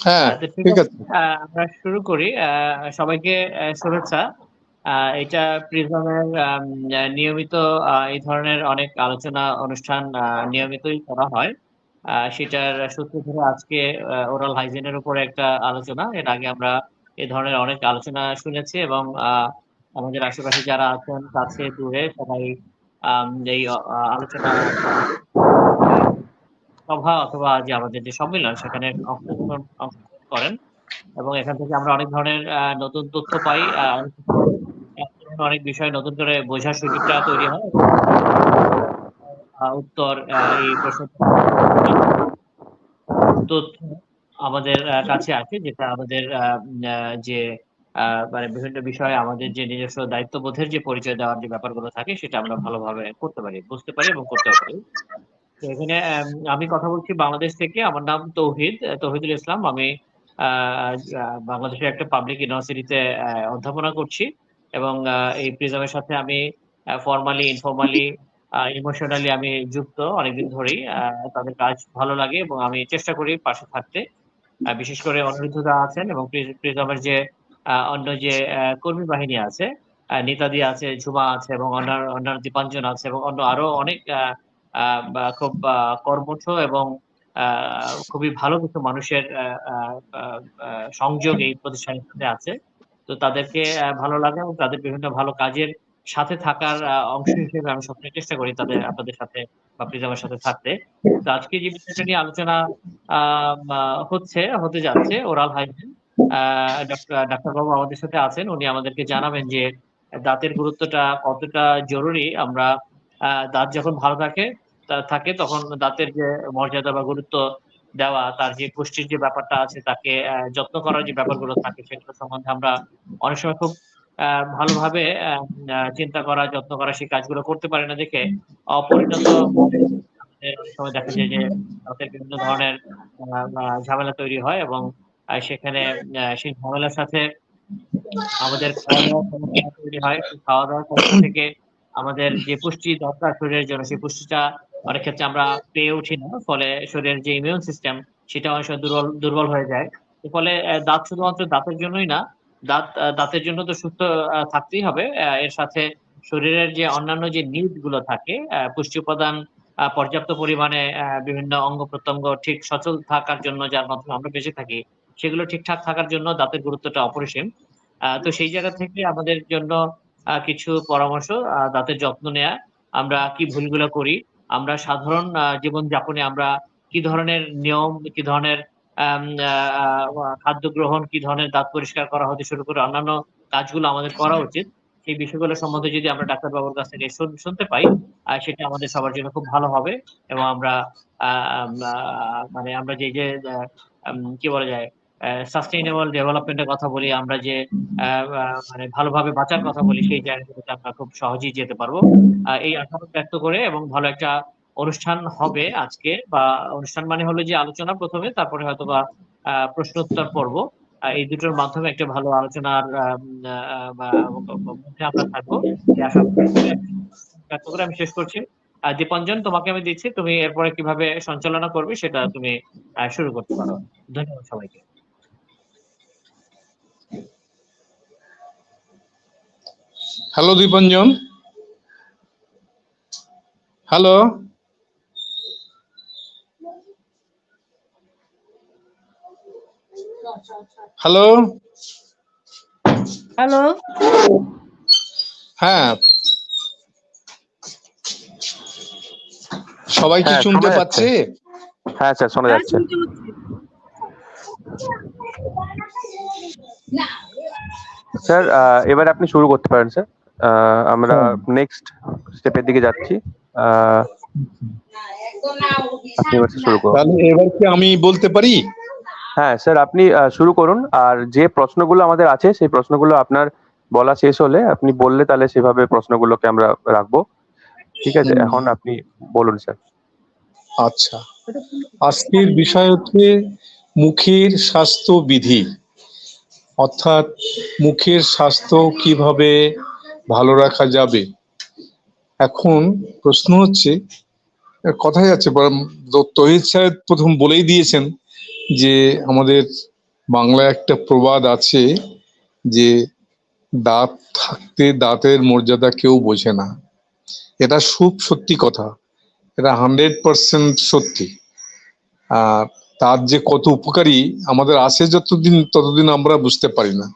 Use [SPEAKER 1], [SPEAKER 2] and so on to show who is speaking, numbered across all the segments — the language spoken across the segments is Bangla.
[SPEAKER 1] হ্যাঁ,
[SPEAKER 2] তো ঠিক
[SPEAKER 1] ঠিক
[SPEAKER 2] আছে,
[SPEAKER 1] আছে।
[SPEAKER 2] আমরা শুরু করি। সবাইকে শুভেচ্ছা। এটা প্রিজমের নিয়মিত এই ধরনের অনেক আলোচনা অনুষ্ঠান নিয়মিতই করা হয়। সেটার সূত্র ধরে আজকে ওরাল হাইজিনের উপরে একটা আলোচনা। এর আগে আমরা এ ধরনের অনেক আলোচনা শুনেছি এবং আমাদের আশেপাশে যারা আছেন কাছে দূরে সবাই এই আলোচনা সভা অথবা যে আমাদের যে সম্মেলন সেখানে অংশগ্রহণ করেন এবং এখান থেকে আমরা অনেক ধরনের নতুন তথ্য পাই। অনেক বিষয় নতুন করে বোঝার সুযোগটা তৈরি হয় এবং উত্তর এই প্রশ্ন তথ্য আমাদের কাছে আছে, যেটা আমাদের যে মানে বিভিন্ন বিষয়ে আমাদের যে নিজস্ব দায়িত্ববোধের যে পরিচয় দেওয়ার যে ব্যাপারগুলো থাকে সেটা আমরা ভালোভাবে করতে পারি, বুঝতে পারি এবং করতেও পারি। তো এখানে আমি কথা বলছি বাংলাদেশ থেকে। আমার নাম তৌহিদুল ইসলাম। আমি বাংলাদেশের একটা পাবলিক ইউনিভার্সিটিতে অধ্যাপনা করছি এবং এই প্রিজমের সাথে আমি ফর্মালি ইনফর্মালি ইমোশনালি আমি যুক্ত অনেকদিন ধরেই। তাদের কাজ ভালো লাগে এবং আমি চেষ্টা করি পাশে থাকতে। বিশেষ করে অনিরুদ্ধদা আছেন এবং প্রিজমের যে অন্য যে কর্মী বাহিনী আছে, নেতাদি আছে, ঝুমা আছে এবং অন্যান্য দীপাঞ্জন আছে এবং অন্য আরো অনেক বা খুব কর্মঠ এবং খুবই ভালো কিছু মানুষের সংযোগ এই প্রতিষ্ঠানের সাথে আছে। তো তাদেরকে ভালো লাগে এবং তাদের বিভিন্ন ভালো কাজের সাথে থাকার অংশ হিসেবে আমি সবসময় চেষ্টা করি আপনাদের সাথে বা প্রিজমের সাথে থাকতে। তো আজকে যে বিষয়টা নিয়ে আলোচনা হতে যাচ্ছে, ওরাল হাইজিন। ডাক্তারবাবু আমাদের সাথে আছেন, উনি আমাদেরকে জানাবেন যে দাঁতের গুরুত্বটা কতটা জরুরি। আমরা দাঁত যখন ভালো থাকে তখন দাঁতের যে মর্যাদা বা গুরুত্ব দেওয়া, তার যে পুষ্টির যে ব্যাপারটা আছে, তাকে যত্ন করার যে ব্যাপারগুলো থাকে সেগুলো সম্বন্ধে আমরা অনেক সময় খুব ভালোভাবে চিন্তা করা, যত্ন করা, সেই কাজগুলো করতে পারি না দেখে অপরিণত আমাদের অনেক সময় দেখা যায় যে দাঁতের বিভিন্ন ধরনের ঝামেলা তৈরি হয় এবং সেখানে সেই ঝামেলার সাথে আমাদের খাওয়া-দাওয়ার সমস্যা তৈরি হয়। সেই খাওয়া-দাওয়ার সমস্যা থেকে আমাদের যে পুষ্টি দরকার শরীরের জন্য, সেই পুষ্টিটা অনেক ক্ষেত্রে আমরা পেয়ে উঠি না। ফলে শরীরের যে ইমিউন সিস্টেম সেটা অনেক সময় দুর্বল হয়ে যায়। এর ফলে দাঁত শুধুমাত্র দাঁতের জন্যই না, দাঁতের জন্য তো সুস্থ থাকতেই হবে। এর সাথে শরীরের যে অন্যান্য যে নিড গুলো থাকে, পুষ্টি উপাদান পর্যাপ্ত পরিমাণে বিভিন্ন অঙ্গ-প্রত্যঙ্গ ঠিক সচল থাকার জন্য, যার মাধ্যমে আমরা বেঁচে থাকি, সেগুলো ঠিকঠাক থাকার জন্য দাঁতের গুরুত্বটা অপরিসীম। তো সেই জায়গা থেকে আমাদের জন্য কিছু পরামর্শ, দাঁতের যত্ন নেয়া। আমরা কি ভুলগুলো করি? আমরা সাধারণ জীবনযাপনে আমরা কি ধরনের নিয়ম, কি ধরনের আম আ আ খাদ্য গ্রহণ, কি ধরনের দাঁত পরিষ্কার করা হতে শুরু করে অন্যান্য কাজগুলো আমাদের করা উচিত। সেই বিষয়গুলো সম্বন্ধে যদি আমরা ডাক্তারবাবুর কাছ থেকে শুনতে পাই, সেটা আমাদের সবার জন্য খুব ভালো হবে এবং আমরা আ আম আ মানে আমরা যে কি বলা যায়? সাস্টেইনেবল ডেভেলপমেন্ট এর কথা বলি, আমরা যে আ আ মানে ভালোভাবে বাঁচার কথা বলি, সেই জায়গাগুলোতে আমরা খুব সহজেই যেতে পারবো। এই আশাবাদ ব্যক্ত করে এবং ভালো একটা অনুষ্ঠান হবে আজকে, বা অনুষ্ঠান মানে হলো যে আলোচনা ১ম এ, তারপরে হয়তোবা প্রশ্নোত্তর পর্ব। এই দুটোর মাধ্যমে একটা ভালো আলোচনার বা মধ্যে আমরা থাকবো। এই আশা ব্যক্ত করে আমি শেষ করছি। দীপাঞ্জন, তোমাকে আমি দিচ্ছি। তুমি এরপরে কিভাবে সঞ্চালনা করবে সেটা তুমি শুরু করতে পারো। ধন্যবাদ সবাইকে।
[SPEAKER 1] Hello Dipanjan, hello. Hello.
[SPEAKER 3] Hello.
[SPEAKER 1] হ্যাঁ, সবাই কি শুনতে পাচ্ছে?
[SPEAKER 4] হ্যাঁ স্যার, শোনা যাচ্ছে। স্যার এবার আপনি শুরু করতে পারেন স্যার। আমরা নেক্সট স্টেপের দিকে যাচ্ছি। আপনি এবার শুরু করুন।
[SPEAKER 1] তাহলে এবার কি আমি বলতে পারি?
[SPEAKER 4] হ্যাঁ স্যার, আপনি শুরু করুন। আর যে প্রশ্নগুলো আমাদের আছে সেই প্রশ্নগুলো আপনার বলা শেষ হলে আপনি বললে তাহলে সেভাবে প্রশ্নগুলোকে আমরা রাখবো। ঠিক আছে, এখন আপনি বলুন স্যার।
[SPEAKER 1] আচ্ছা, আজকের বিষয় হচ্ছে মুখের স্বাস্থ্য বিধি, অর্থাৎ মুখের স্বাস্থ্য কিভাবে ভালো রাখা যাবে। এখন প্রশ্ন হচ্ছে, কথাই আছে, তহিদ সাহেব প্রথম বলেই দিয়েছেন যে আমাদের বাংলায় একটা প্রবাদ আছে যে দাঁত থাকতে দাঁতের মর্যাদা কেউ বোঝে না। এটা খুব সত্যি কথা, এটা 100% সত্যি। আর তার যে কত উপকারী আমাদের আছে যতদিন, ততদিন আমরা বুঝতে পারি না।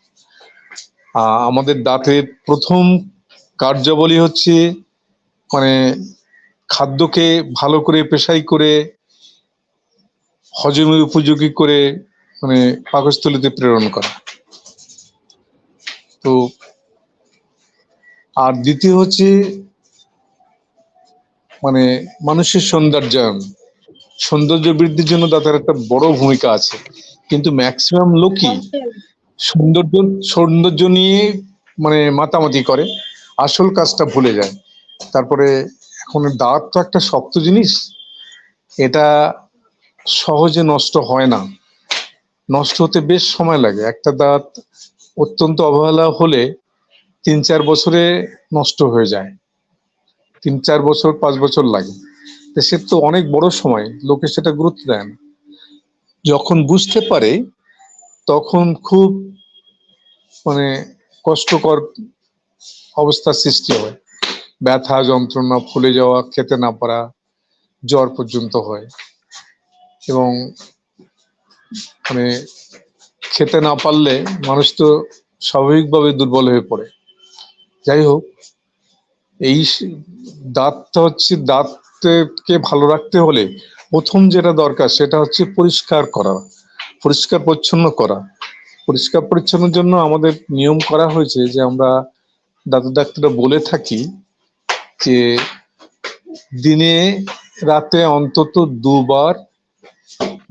[SPEAKER 1] আমাদের দাঁতের প্রথম কার্যাবলী হচ্ছে মানে খাদ্যকে ভালো করে পেশাই করে হজমের উপযোগী করে মানে পাকস্থলীতে প্রেরণ করা। তো আর দ্বিতীয় হচ্ছে মানে মানুষের সৌন্দর্য বৃদ্ধির জন্য দাঁতের একটা বড় ভূমিকা আছে, কিন্তু ম্যাক্সিমাম লোকই সৌন্দর্য নিয়ে মানে মাতামাতি করে, আসল কাজটা ভুলে যায়। তারপরে এখন দাঁত তো একটা শক্ত জিনিস, এটা সহজে নষ্ট হয় না, নষ্ট হতে বেশ সময় লাগে। একটা দাঁত অত্যন্ত অবহেলা হলে 3-4 বছরে নষ্ট হয়ে যায়, 3-4 বছর 5 বছর লাগে। সে তো অনেক বড় সময়, লোকে সেটা গুরুত্ব দেয় না। যখন বুঝতে পারে তখন খুব মানে কষ্টকর অবস্থার সৃষ্টি হয়, ব্যথা যন্ত্রণা, ফুলে যাওয়া, খেতে না পারা, জ্বর পর্যন্ত হয়। এবং মানে খেতে না পারলে মানুষ তো স্বাভাবিকভাবে দুর্বল হয়ে পড়ে। যাই হোক, এই দাঁতটা হচ্ছে, দাঁতকে ভালো রাখতে হলে প্রথম যেটা দরকার সেটা হচ্ছে পরিষ্কার করা, পরিষ্কার পরিচ্ছন্ন করা। পরিষ্কার পরিচ্ছন্নের জন্য আমাদের নিয়ম করা হয়েছে যে আমরা দাঁতের ডাক্তাররা বলে থাকি যে দিনে রাতে অন্তত 2 বার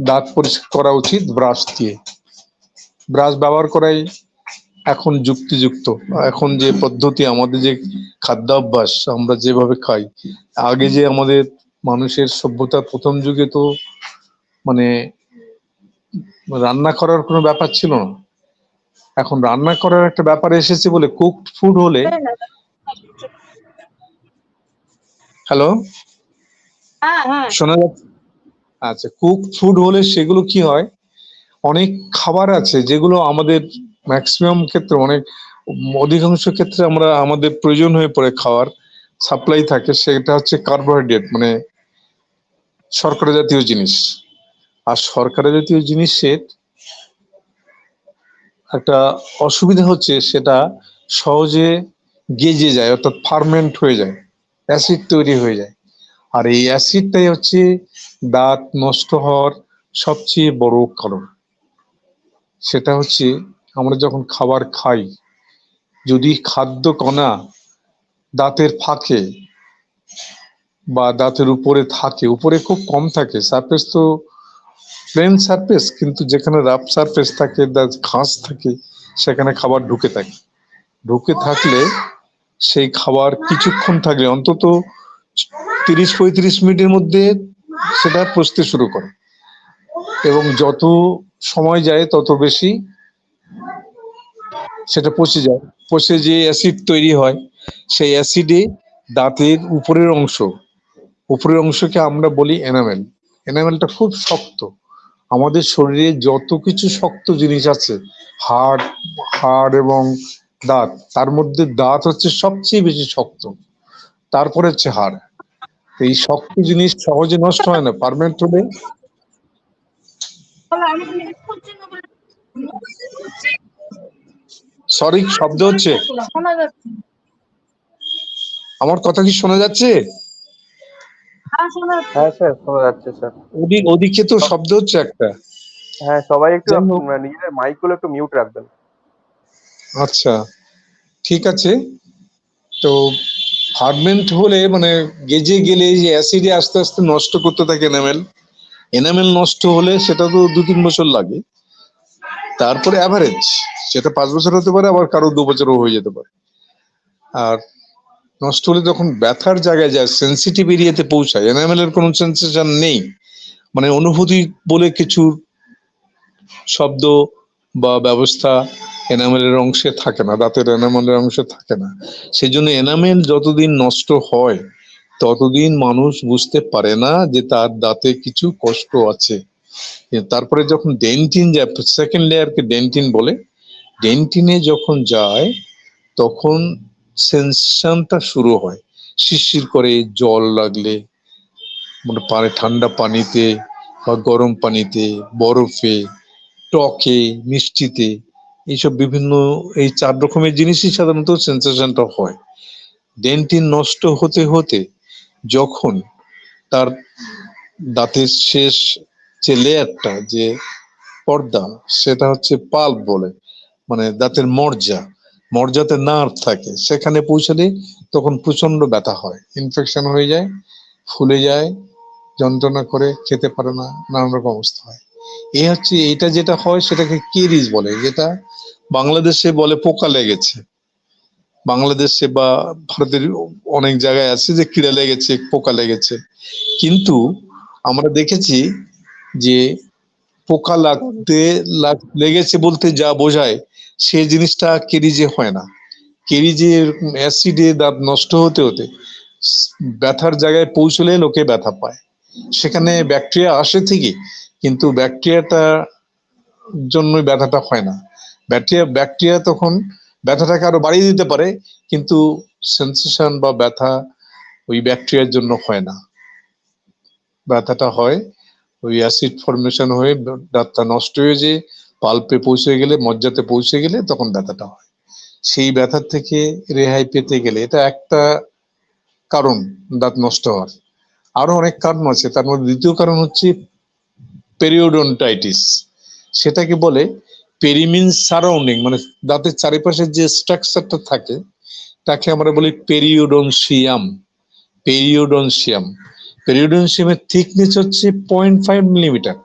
[SPEAKER 1] দাঁত পরিষ্কার করা উচিত ব্রাশ দিয়ে। ব্রাশ ব্যবহার করাই এখন যুক্তিযুক্ত। এখন যে পদ্ধতি, আমাদের যে খাদ্যাভ্যাস, আমরা যেভাবে খাই, আগে যে আমাদের মানুষের সভ্যতার প্রথম যুগে তো মানে রান্না করার কোনো ব্যাপার ছিল না। এখন রান্না করার একটা ব্যাপার এসেছে বলে কুকড ফুড হলে, হ্যালো শোনা যাচ্ছে? আচ্ছা, কুকড ফুড হলে সেগুলো কি হয়, অনেক খাবার আছে যেগুলো আমাদের ম্যাক্সিমাম ক্ষেত্রে, অধিকাংশ ক্ষেত্রে আমরা আমাদের প্রয়োজন হয়ে পড়ে খাওয়ার সাপ্লাই থাকে, সেটা হচ্ছে কার্বোহাইড্রেট, মানে শর্করা জাতীয় জিনিস। আর শর্করা জাতীয় জিনিসের একটা অসুবিধা হচ্ছে সেটা সহজে গেজে যায়, অর্থাৎ ফার্মেন্ট হয়ে যায়, অ্যাসিড তৈরি হয়ে যায়। আর এই অ্যাসিডটাই হচ্ছে দাঁত নষ্ট হওয়ার সবচেয়ে বড় কারণ। সেটা হচ্ছে আমরা যখন খাবার খাই, যদি খাদ্য কণা দাঁতের ফাঁকে বা দাঁতের উপরে থাকে, উপরে খুব কম থাকে, সারফেস তো প্লেন সারফেস, কিন্তু যেখানে রাফ সারফেস থাকে, ঘাস থাকে, সেখানে খাবার ঢুকে থাকলে সেই খাবার কিছুক্ষণ থাকলে অন্তত 30-35 মিনিটের মধ্যে সেটা পচতে শুরু করে, এবং যত সময় যায় তত বেশি সেটা পচে যে অ্যাসিড তৈরি হয়, সেই অ্যাসিডে দাঁতের উপরের অংশকে আমরা বলি এনামেল। এনামেলটা খুব শক্ত। আমাদের শরীরে যত কিছু শক্ত জিনিস আছে, হাড় এবং দাঁত, তার মধ্যে দাঁত হচ্ছে সবচেয়ে বেশি শক্ত, তারপরে হচ্ছে হাড়। এই শক্ত জিনিস সহজে নষ্ট হয় না, পার্মানেন্ট হলে। সরি, শব্দ হচ্ছে, আমার কথা কি শোনা যাচ্ছে?
[SPEAKER 4] হ্যাঁ স্যার, শোনা যাচ্ছে স্যার।
[SPEAKER 1] ওদিকে তো শব্দ হচ্ছে একটা।
[SPEAKER 4] হ্যাঁ, সবাই একটু নিজেদের মাইকগুলো একটু মিউট রাখবেন।
[SPEAKER 1] আচ্ছা, ঠিক আছে। তো ফার্মেন্ট হলে মানে গেজে গেলে যে অ্যাসিডে আস্তে আস্তে নষ্ট করতে থাকে এনামেল নষ্ট হলে সেটা তো 2-3 বছর লাগে। তারপরে অ্যাভারেজ সেটা 5 বছর হতে পারে, আবার কারো 2 বছরও হয়ে যেতে পারে। আর নষ্ট হলে যখন ব্যথার জায়গায় যায়, সেন্সিটিভ এরিয়াতে পৌঁছায়, এনামেলের কোনো সেন্সেশন নেই, মানে অনুভূতি বলে কিছু শব্দ বা ব্যবস্থা এনামেলের অংশে থাকে না, দাঁতের এনামেলের অংশে থাকে না। সেই জন্য এনামেল যতদিন নষ্ট হয় ততদিন মানুষ বুঝতে পারে না যে তার দাঁতে কিছু কষ্ট আছে। তারপরে যখন ডেন্টিন যায়, সেকেন্ড লেয়ারকে ডেন্টিন বলে, ডেন্টিনে যখন যায় তখন সেন্সেশনটা শুরু হয়, শিরশির করে জল লাগলে, মানে ঠান্ডা পানিতে বা গরম পানিতে, বরফে, টকে, মিষ্টিতে, এইসব বিভিন্ন, এই 4 রকমের জিনিসই সাধারণত সেন্সেশনটা হয়। ডেন্টিন নষ্ট হতে হতে যখন তার দাঁতের শেষ যে লেয়ারটা, যে পর্দা, সেটা হচ্ছে পাল্প বলে, মানে দাঁতের মর্যাতে নার্ভ থাকে, সেখানে পৌঁছালে তখন প্রচন্ড ব্যথা হয়, ইনফেকশন হয়ে যায়, ফুলে যায়, যন্ত্রণা করে, খেতে পারে না, নানান রকম অবস্থা হয়। এইটা যেটা হয় সেটাকে কেরিজ বলে, যেটা বাংলাদেশে বলে পোকা লেগেছে। বাংলাদেশে বা ভারতের অনেক জায়গায় আছে যে কীড়া লেগেছে, পোকা লেগেছে, কিন্তু আমরা দেখেছি যে পোকা লেগেছে বলতে যা বোঝায় সে জিনিসটা কেরিজে হয় না। কেরিজে অ্যাসিডে দাঁত নষ্ট হতে হতে ব্যথার জায়গায় পৌঁছলে লোকে ব্যথা পায়, সেখানে ব্যাকটেরিয়া আসে ঠিকই, কিন্তু ব্যাকটেরিয়াটা জন্যই ব্যথাটা হয় না। ব্যাকটেরিয়া তখন ব্যথাটাকে আরো বাড়িয়ে দিতে পারে, কিন্তু সেন্সেশন বা ব্যথা ওই ব্যাকটেরিয়ার জন্য হয় না। ব্যথাটা হয় ওই অ্যাসিড ফর্মেশন হয়ে দাঁতটা নষ্ট হয়ে যে পাল্পে পৌঁছে গেলে, মজ্জাতে পৌঁছে গেলে তখন ব্যথাটা হয়। সেই ব্যথার থেকে রেহাই পেতে গেলে, এটা একটা কারণ দাঁত নষ্ট হওয়ার। আরো অনেক কারণ আছে, তার মধ্যে দ্বিতীয় কারণ হচ্ছে পেরিওডন্টাইটিস। সেটাকে বলে পেরিমিন সারাউন্ডিং, মানে দাঁতের চারিপাশে যে স্ট্রাকচারটা থাকে তাকে আমরা বলি পেরিওডনসিয়াম। পেরিওডনসিয়াম পেরিওডনসিয়ামের থিকনেস হচ্ছে 0.5 মিলিমিটার,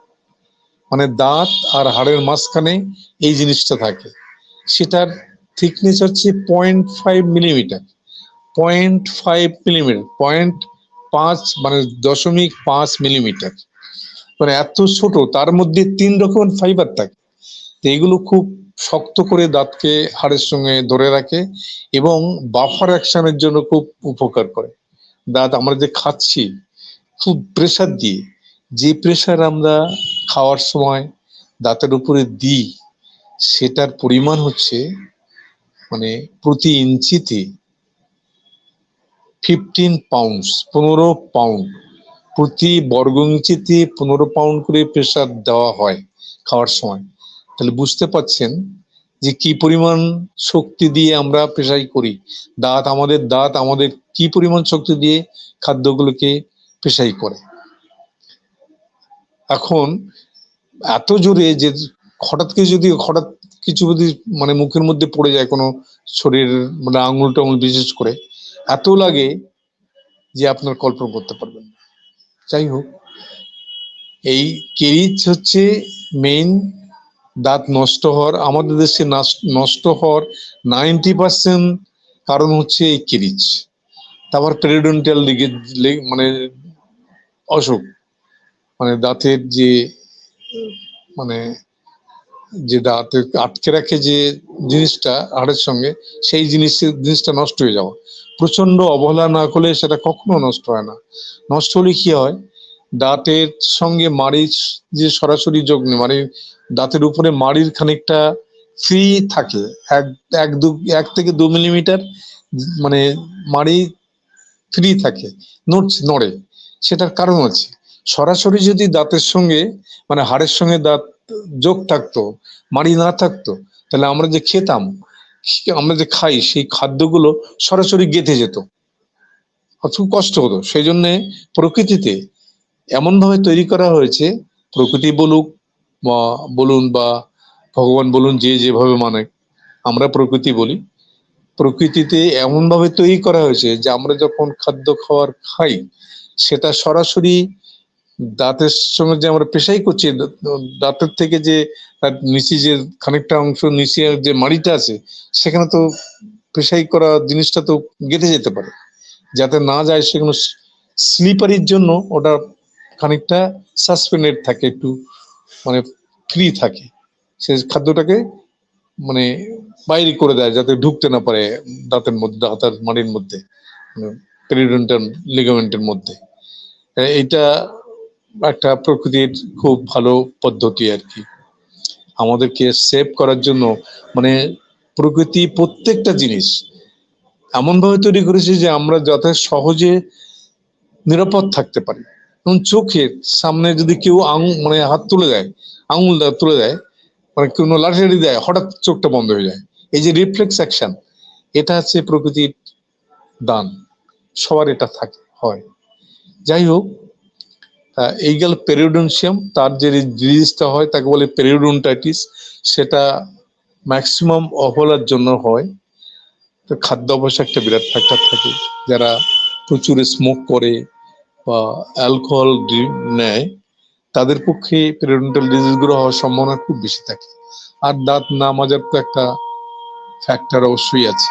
[SPEAKER 1] মানে দাঁত আর হাড়ের মাঝখানে এই জিনিসটা থাকে, সেটার থিকনেস হচ্ছে 0.5 মিলিমিটার। 0.5 মিলিমিটার, 0.5 মানে 0.5 মিলিমিটার, মানে এত ছোট, তার মধ্যে 3 রকমের ফাইবার থাকে। তো এগুলো খুব শক্ত করে দাঁতকে হাড়ের সঙ্গে ধরে রাখে এবং বাফার অ্যাকশনের জন্য খুব উপকার করে। দাঁত আমরা যে খাচ্ছি খুব প্রেসার দিয়ে, যে প্রেসার আমরা খাওয়ার সময় দাঁতের উপরে দিই, সেটার পরিমাণ হচ্ছে মানে প্রতি ইঞ্চিতে 15 পাউন্ড, 15 পাউন্ড, প্রতি বর্গ ইঞ্চিতে 15 পাউন্ড করে প্রেসার দেওয়া হয় খাওয়ার সময়। তাহলে বুঝতে পাচ্ছেন যে কি পরিমাণ শক্তি দিয়ে আমরা পেশাই করি। দাঁত আমাদের কি পরিমাণ শক্তি দিয়ে খাদ্যগুলোকে পেশাই করে। এখন এত জোরে যে হঠাৎ কিছু যদি মানে মুখের মধ্যে পড়ে যায়, কোনো শরীর মানে আঙুল টাঙুল বিশেষ করে, এত লাগে যে আপনার কল্পনা করতে পারবেন না। যাই হোক, এই কেরিজ হচ্ছে মেইন দাঁত নষ্ট হওয়ার, আমাদের দেশে নষ্ট হওয়ার 90% কারণ হচ্ছে এই কেরিজ। তারপর পেরিডন্টাল মানে অসুখ, মানে দাঁতের যে মানে যে দাঁতে আটকে রাখে যে জিনিসটা হাড়ের সঙ্গে, সেই জিনিসটা নষ্ট হয়ে যাওয়া। প্রচন্ড অবহেলা না করলে সেটা কখনো নষ্ট হয় না। নষ্ট হলে কি হয়, দাঁতের সঙ্গে মাড়ির যে সরাসরি যোগ নেই, মানে দাঁতের উপরে মাড়ির খানিকটা ফ্রি থাকে, 1 থেকে 2 মিলিমিটার, মানে মাড়ি ফ্রি থাকে, নড়ে। সেটার কারণ আছে, সরাসরি যদি দাঁতের সঙ্গে মানে হাড়ের সঙ্গে দাঁত যোগ থাকতো, মাড়ি না থাকতো, তাহলে আমরা যে খেতাম, আমরা যে খাই, সেই খাদ্যগুলো সরাসরি গেঁথে যেত, খুব কষ্ট হতো। সেই জন্য প্রকৃতিতে এমন ভাবে তৈরি করা হয়েছে, প্রকৃতি বলুন বা ভগবান বলুন, যে যেভাবে মানে, আমরা প্রকৃতি বলি, প্রকৃতিতে এমন ভাবে তৈরি করা হয়েছে যে আমরা যখন খাদ্য খাই, সেটা সরাসরি দাঁতের সঙ্গে যে আমরা পেশাই করছি, দাঁতের থেকে যে তার নিচে যে খানিকটা অংশ, নিচে যে মাড়িটা আছে, সেখানে তো পেশাই করা জিনিসটা তো গেঁথে যেতে পারে, যাতে না যায় সেগুলো স্লিপারির জন্য ওটা খানিকটা সাসপেন্ডেড থাকে, একটু মানে ফ্রি থাকে, সে খাদ্যটাকে মানে বাইরে করে দেয় যাতে ঢুকতে না পারে দাঁতের মধ্যে, দাঁতের মাড়ির মধ্যে, পেরিডন্টাল লিগামেন্টের মধ্যে। এটা একটা প্রকৃতির খুব ভালো পদ্ধতি আর কি, আমাদেরকে সেভ করার জন্য। মানে প্রকৃতি প্রত্যেকটা জিনিস এমন ভাবে তৈরি করেছে যে আমরা যাতে সহজে নিরাপদ থাকতে পারি। যেমন চোখের সামনে যদি কেউ মানে হাত তুলে দেয়, আঙুল তুলে দেয়, মানে কোনো লাঠি দেয়, হঠাৎ চোখটা বন্ধ হয়ে যায়। এই যে রিফ্লেক্স অ্যাকশন, এটা হচ্ছে প্রকৃতির দান, সবার এটা থাকে হয়। যাই হোক, এই গেল পেরিওডন্সিয়াম, তার যে ডিজিজটা হয় তাকে বলে পেরিওডন্টাইটিস। সেটা ম্যাক্সিমাম অবহেলার জন্য হয়। তো খাদ্য অভ্যাসে একটা বিরাট ফ্যাক্টর থাকে, যারা প্রচুর স্মোক করে বা অ্যালকোহল নেয় তাদের পক্ষে পেরিওডন্টাল ডিজিজ গুলো হওয়ার সম্ভাবনা খুব বেশি থাকে। আর দাঁত না মাজার তো একটা ফ্যাক্টর অবশ্যই আছে,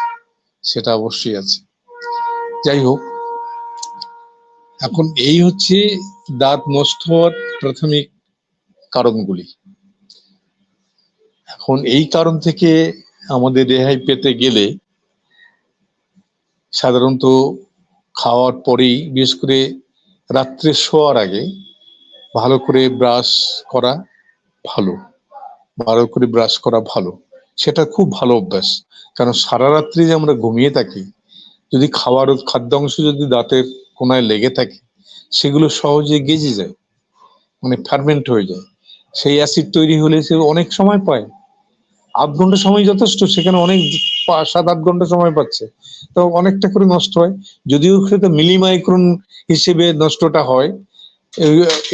[SPEAKER 1] সেটা অবশ্যই আছে। যাই হোক, এখন এই হচ্ছে দাঁত নষ্ট হওয়ার প্রাথমিক কারণগুলি। এখন এই কারণ থেকে আমাদের রেহাই পেতে গেলে সাধারণত খাওয়ার পরেই, বিশেষ করে রাত্রে শোয়ার আগে ভালো করে ব্রাশ করা ভালো, ভালো করে ব্রাশ করা ভালো। সেটা খুব ভালো অভ্যাস, কারণ সারা রাত্রি যে আমরা ঘুমিয়ে থাকি, যদি খাদ্যাংশ যদি দাঁতের কোনায় লেগে থাকে সেগুলো সহজে গেজে যায়, মানে ফার্মেন্ট হয়ে যায়। সেই অ্যাসিড তৈরি হলে সে অনেক সময় পায়, 8 ঘন্টা সময় যথেষ্ট, সেখানে অনেক 7-8 ঘন্টা সময় পাচ্ছে, তো অনেকটা করে নষ্ট হয়। যদিও সেটা মিলিমাইক্রন হিসেবে নষ্টটা হয়,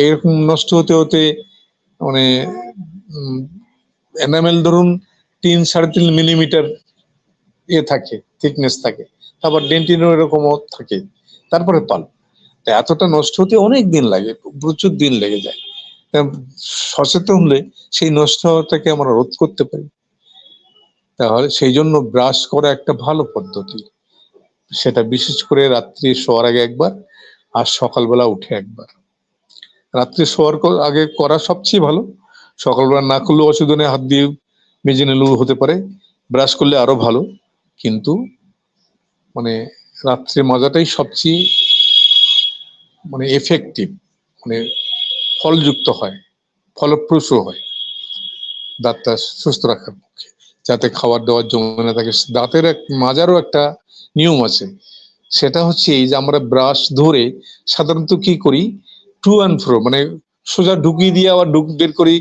[SPEAKER 1] এরকম নষ্ট হতে হতে মানে এনামেল ধরুন 3-3.5 মিলিমিটার থাকে, থিকনেস থাকে, তারপর ডেন্টিনও এরকমও থাকে, তারপরে পাল। এতটা নষ্ট হতে অনেক দিন লাগে, প্রচুর দিন লেগে যায়। সচেতন হলে সেই নষ্ট হওয়াটাকে আমরা রোধ করতে পারি। তাহলে সেই জন্য ব্রাশ করা একটা ভালো পদ্ধতি, সেটা বিশেষ করে রাত্রি শোয়ার আগে একবার, আর সকালবেলা উঠে একবার। রাত্রি শোয়ার আগে করা সবচেয়ে ভালো, সকালবেলা না করলেও অসুবিধা নেই, হাত দিয়ে মেজে নিলেও হতে পারে, ব্রাশ করলে আরো ভালো। কিন্তু মানে রাত্রে মাজাটাই সবচেয়ে মানে এফেক্টিভ, মানে ফলযুক্ত হয়, ফলপ্রসূ হয় দাঁতটা সুস্থ রাখার পক্ষে, যাতে খাবার দাবার জমে না থাকে। দাঁতের মাজারও একটা নিয়ম আছে, সেটা হচ্ছে এই যে আমরা ব্রাশ ধরে সাধারণত কি করি, টু অ্যান্ড ফ্রো, মানে সোজা ঢুকিয়ে দিয়ে আবার বের করি,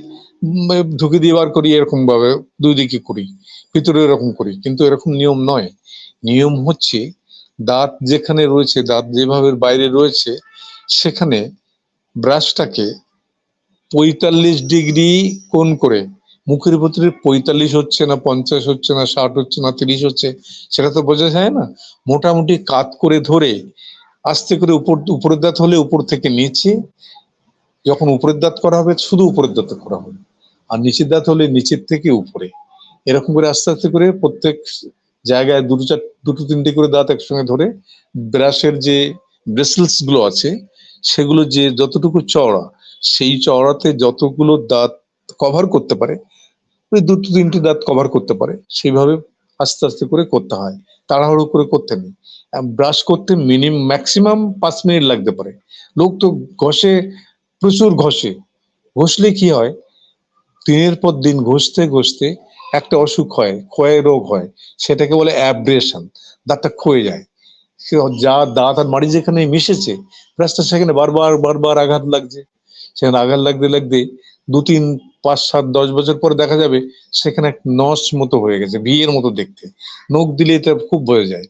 [SPEAKER 1] ঢুকিয়ে দিয়ে বার করি, এরকম ভাবে দুই দিকে করি, ভিতরে এরকম করি। কিন্তু এরকম নিয়ম নয়। নিয়ম হচ্ছে দাঁত যেখানে রয়েছে, দাঁত যেভাবে বাইরে রয়েছে, সেখানে ব্রাশটাকে 45 ডিগ্রি কোণ করে, মুখের ভেতরে 45 হচ্ছে না, 50 হচ্ছে না, 60 হচ্ছে না, 30 হচ্ছে, সেটা তো বোঝা যায় না। মোটামুটি কাত করে ধরে আস্তে করে উপরের দাঁত হলে উপর থেকে নিচে, যখন উপরের দাঁত করা হবে শুধু উপরের দাঁতে করা হবে, আর নিচের দাঁত হলে নিচের থেকে উপরে, এরকম করে আস্তে আস্তে করে প্রত্যেক জায়গায় দুটো তিনটে করে দাঁত একসঙ্গে ধরে ব্রাশের যে ব্রেসেলস গুলো আছে সেগুলো যে যতটুকু চওড়া, সেই চওড়াতে যতগুলো দাঁত কভার করতে পারে, ওই দুটো তিনটে দাঁত কভার করতে পারে, সেইভাবে আস্তে আস্তে করে করতে হয়, তাড়াহুড়ো করে করতে নেই। ব্রাশ করতে ম্যাক্সিমাম 5 মিনিট লাগতে পারে। লোক তো ঘষে, প্রচুর ঘষলে কি হয়, দিনের পর দিন ঘষতে ঘষতে একটা অসুখ হয়, ক্ষয়ের রোগ হয়, সেটাকে বলে অ্যাব্রেশন, দাঁতটা ক্ষয়ে যায়। যা দাঁত আর মাড়ি যেখানে মিশেছে, ব্রাশটা সেখানে বারবার বারবার আঘাত লাগছে, সেখানে আঘাত লাগতে লাগতে 2-3-5-7-10 বছর পরে দেখা যাবে সেখানে নস মতো হয়ে গেছে, বিয়ের মতো দেখতে, নখ দিলে এটা খুব বোঝা যায়।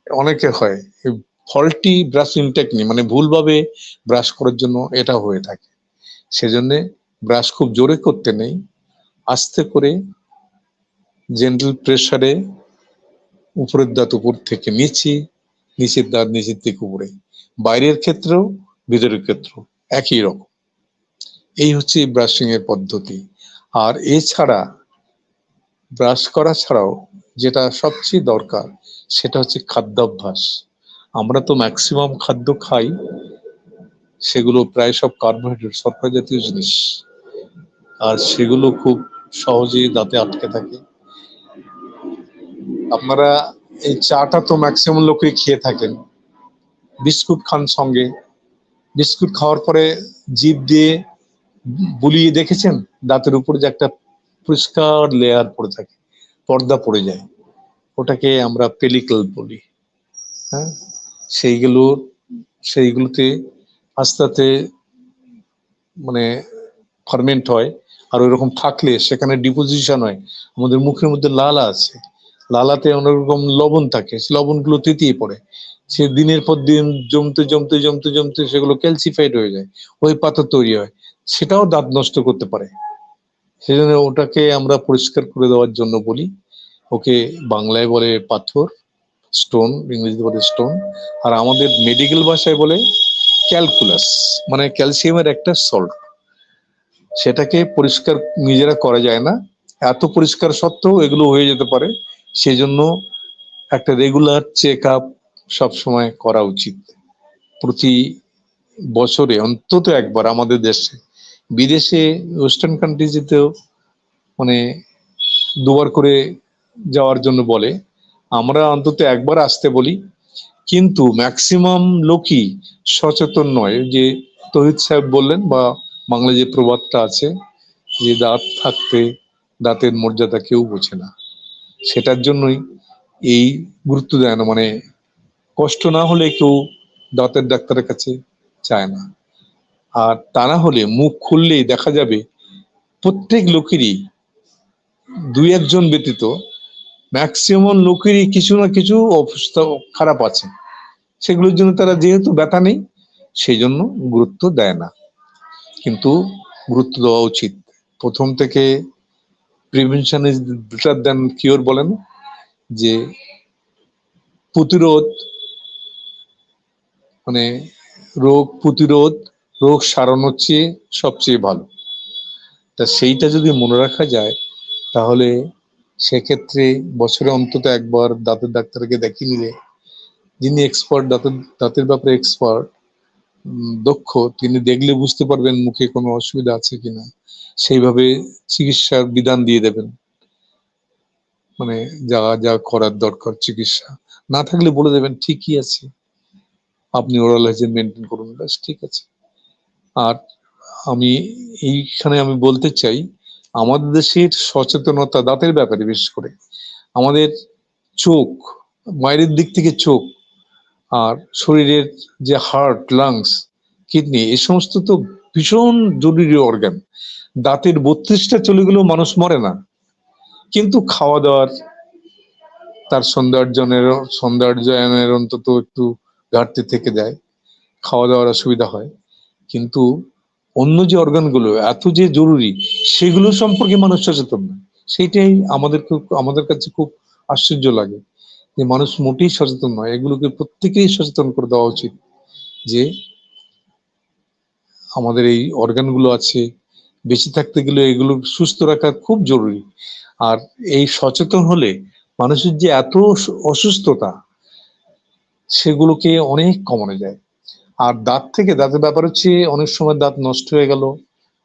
[SPEAKER 1] অনেকে হয় ফল্টি ব্রাশিং টেকনিক, মানে ভুলভাবে ব্রাশ করার জন্য এটা হয়ে থাকে। সেজন্য ব্রাশ খুব জোরে করতে নেই, আস্তে করে জেন্টাল প্রেসারে উপরের দাঁত উপর থেকে নিচে, নিচের দাঁত নিচের থেকে উপরে, বাইরের ক্ষেত্রেও ভিতরের ক্ষেত্রেও একই রকম। এই হচ্ছে ব্রাশিং এর পদ্ধতি। আর এছাড়া ব্রাশ করা ছাড়াও যেটা সবচেয়ে দরকার, সেটা হচ্ছে খাদ্যাভ্যাস। আমরা তো ম্যাক্সিমাম খাদ্য খাই, সেগুলো প্রায় সব কার্বোহাইড্রেট, শর্করা জাতীয় জিনিস, আর সেগুলো খুব সহজেই দাঁতে আটকে থাকে। আপনারা এই চাটা তো ম্যাক্সিমাম লোকই খেয়ে থাকেন, বিস্কুট খান সঙ্গে, বিস্কুট খাওয়ার পরে জিভ দিয়ে বুলিয়ে দেখেছেন দাঁতের উপরে যে একটা পরিষ্কার লেয়ার পড়ে থাকে, পর্দা পড়ে যায়, ওটাকে আমরা পেলিকেল বলি। হ্যাঁ, সেইগুলো সেইগুলোতে আস্তে আস্তে মানে ফার্মেন্ট হয়, আর ওইরকম থাকলে সেখানে ডিপোজিশন হয়। আমাদের মুখের মধ্যে লালা আছে, লালাতে অনেক রকম লবণ থাকে, সেই লবণগুলো তেতিয়ে পড়ে, সে দিনের পর দিন জমতে জমতে জমতে জমতে সেগুলো ক্যালসিফাইড হয়ে যায়, ওই পাথর তৈরি হয়, সেটাও দাঁত নষ্ট করতে পারে। সেজন্য ওটাকে আমরা পরিষ্কার করে দেওয়ার জন্য বলি, ওকে বাংলায় বলে পাথর, স্টোন, ইংরেজিতে বলে স্টোন, আর আমাদের মেডিকেল ভাষায় বলে ক্যালকুলাস, মানে ক্যালসিয়ামের একটা সল্ট। সেটাকে পরিষ্কার নিজেরা করা যায় না, এত পরিষ্কার সত্ত্বেও এগুলো হয়ে যেতে পারে। সেজন্য একটা রেগুলার চেক আপ সবসময় করা উচিত, প্রতি বছরে অন্তত একবার। আমাদের দেশে, বিদেশে ওয়েস্টার্ন কান্ট্রিজেতেও মানে দুবার করে যাওয়ার জন্য বলে, আমরা অন্তত একবার আসতে বলি। কিন্তু ম্যাক্সিমাম লোকই সচেতন নয়। যে তহিদ সাহেব বললেন, বা বাংলা যে প্রবাদটা আছে যে দাঁত থাকতে দাঁতের মর্যাদা কেউ বোঝে না, সেটার জন্যই এই গুরুত্ব দেয় না, মানে কষ্ট না হলে কেউ দাঁতের ডাক্তারের কাছে চায় না। আর তা না হলে মুখ খুললেই দেখা যাবে প্রত্যেক লোকেরই, দুই একজন ব্যতীত ম্যাক্সিমাম লোকেরই কিছু না কিছু অবস্থা খারাপ আছে, সেগুলোর জন্য তারা যেহেতু ব্যথা নেই সেই জন্য গুরুত্ব দেয় না। কিন্তু গুরুত্ব দেওয়া উচিত। প্রথম থেকে prevention is better than cure বলেন, যে প্রতিরোধ মানে রোগ প্রতিরোধ, রোগ সারানোর চেয়ে সবচেয়ে ভালো। তা সেইটা যদি মনে রাখা যায় তাহলে সেক্ষেত্রে বছরে অন্তত একবার দাঁতের ডাক্তারকে দেখিয়ে নিলে, যিনি এক্সপার্ট, দাঁতের দাঁতের ব্যাপারে এক্সপার্ট, দক্ষ, তিনি দেখলে বুঝতে পারবেন মুখে কোনো অসুবিধা আছে কিনা, সেইভাবে চিকিৎসার বিধান দিয়ে দেবেন, মানে যা যা করার দরকার চিকিৎসা। না থাকলে বলে দেবেন ঠিকই আছে, আপনি ওরাল হাইজিন মেনটেন করুন, ব্যাস ঠিক আছে। আর আমি এইখানে আমি বলতে চাই, আমাদের দেশের সচেতনতা দাঁতের ব্যাপারে, বিশেষ করে আমাদের চোখ, বাইরের দিক থেকে চোখ, আর শরীরের যে হার্ট, লাংস, কিডনি, এই সমস্ত তো ভীষণ জরুরি অর্গান। দাঁতের 32টা চলে গেলেও মানুষ মরে না, কিন্তু খাওয়া দাওয়ার, তার সৌন্দর্যায়নের অন্তত একটু ঘাটতি থেকে যায়, খাওয়া দাওয়ার অসুবিধা হয়। কিন্তু অন্য যে অর্গানগুলো এত যে জরুরি, সেগুলো সম্পর্কে মানুষ সচেতন না। সেইটাই আমাদের কাছে খুব আশ্চর্য লাগে, যে মানুষ মোটেই সচেতন নয়। এগুলোকে প্রত্যেকেই সচেতন করে দেওয়া উচিত, যে আমাদের এই অর্গানগুলো আছে, বেঁচে থাকতে গেলে এগুলো সুস্থ রাখা খুব জরুরি। আর এই সচেতন হলে মানুষের যে এত অসুস্থতা, সেগুলোকে অনেক কমানো যায়। আর দাঁতের ব্যাপার হচ্ছে, অনেক সময় দাঁত নষ্ট হয়ে গেল,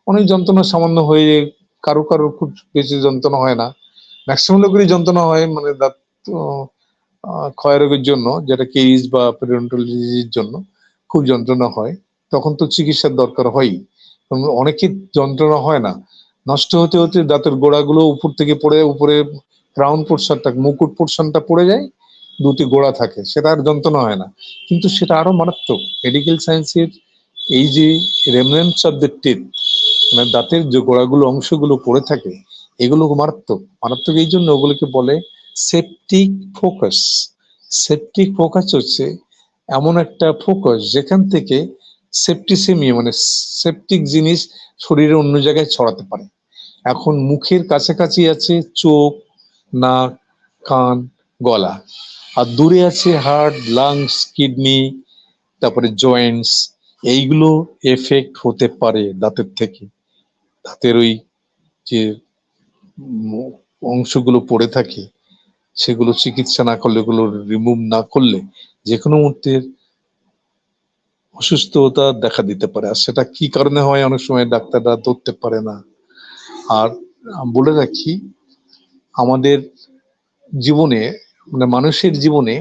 [SPEAKER 1] অনেক যন্ত্রণা সামান্য হয়ে, কারো কারো খুব বেশি যন্ত্রণা হয় না, ম্যাক্সিমাম লোকেরই যন্ত্রণা হয়, মানে দাঁত ক্ষয় রোগের জন্য, যেটা কেরিস বা পেরিওডন্টাল ডিজিজের জন্য খুব যন্ত্রণা হয়, তখন তো চিকিৎসার দরকার হয়ই। অনেকের যন্ত্রণা হয় না, নষ্ট হতে হতে দাঁতের গোড়াগুলো উপর থেকে পড়ে, উপরে ক্রাউন পোর্শনটা, মুকুট পোর্শনটা পড়ে যায়, দুটি গোড়া থাকে, সেটা আর যন্ত্রণা হয় না। কিন্তু সেটা আরো মারাত্মক। মেডিকেল সায়েন্সের এই যে রেমনেন্টস অফ দ্য টিথ, মানে দাঁতের যে গোড়াগুলো, অংশগুলো পড়ে থাকে, এগুলো মারাত্মক। মারাত্মক এই জন্য ওগুলোকে বলে সেপটিক ফোকাস। সেপটিক ফোকাস হচ্ছে এমন একটা ফোকাস যেখান থেকে সেপটিসেমিয়া, মানে সেপটিক জিনিস শরীরের অন্য জায়গায় ছড়াতে পারে। এখন মুখের কাছাকাছি আছে চোখ, নাক, কান, গলা, আর দূরে আছে হার্ট, লাংস, কিডনি, তারপরে জয়েন্টস। এইগুলো এফেক্ট হতে পারে দাঁতের থেকে। দাঁতের ওই যে অংশগুলো পড়ে থাকে, সেগুলো চিকিৎসা না করলে, এগুলো রিমুভ না করলে যে কোনো মুহূর্তে অসুস্থতা দেখা দিতে পারে। আর সেটা কি কারণে হয় অনেক সময় ডাক্তাররা ধরতে পারে না। আর বলে রাখি, আমাদের জীবনে, মানে মানুষের জীবনে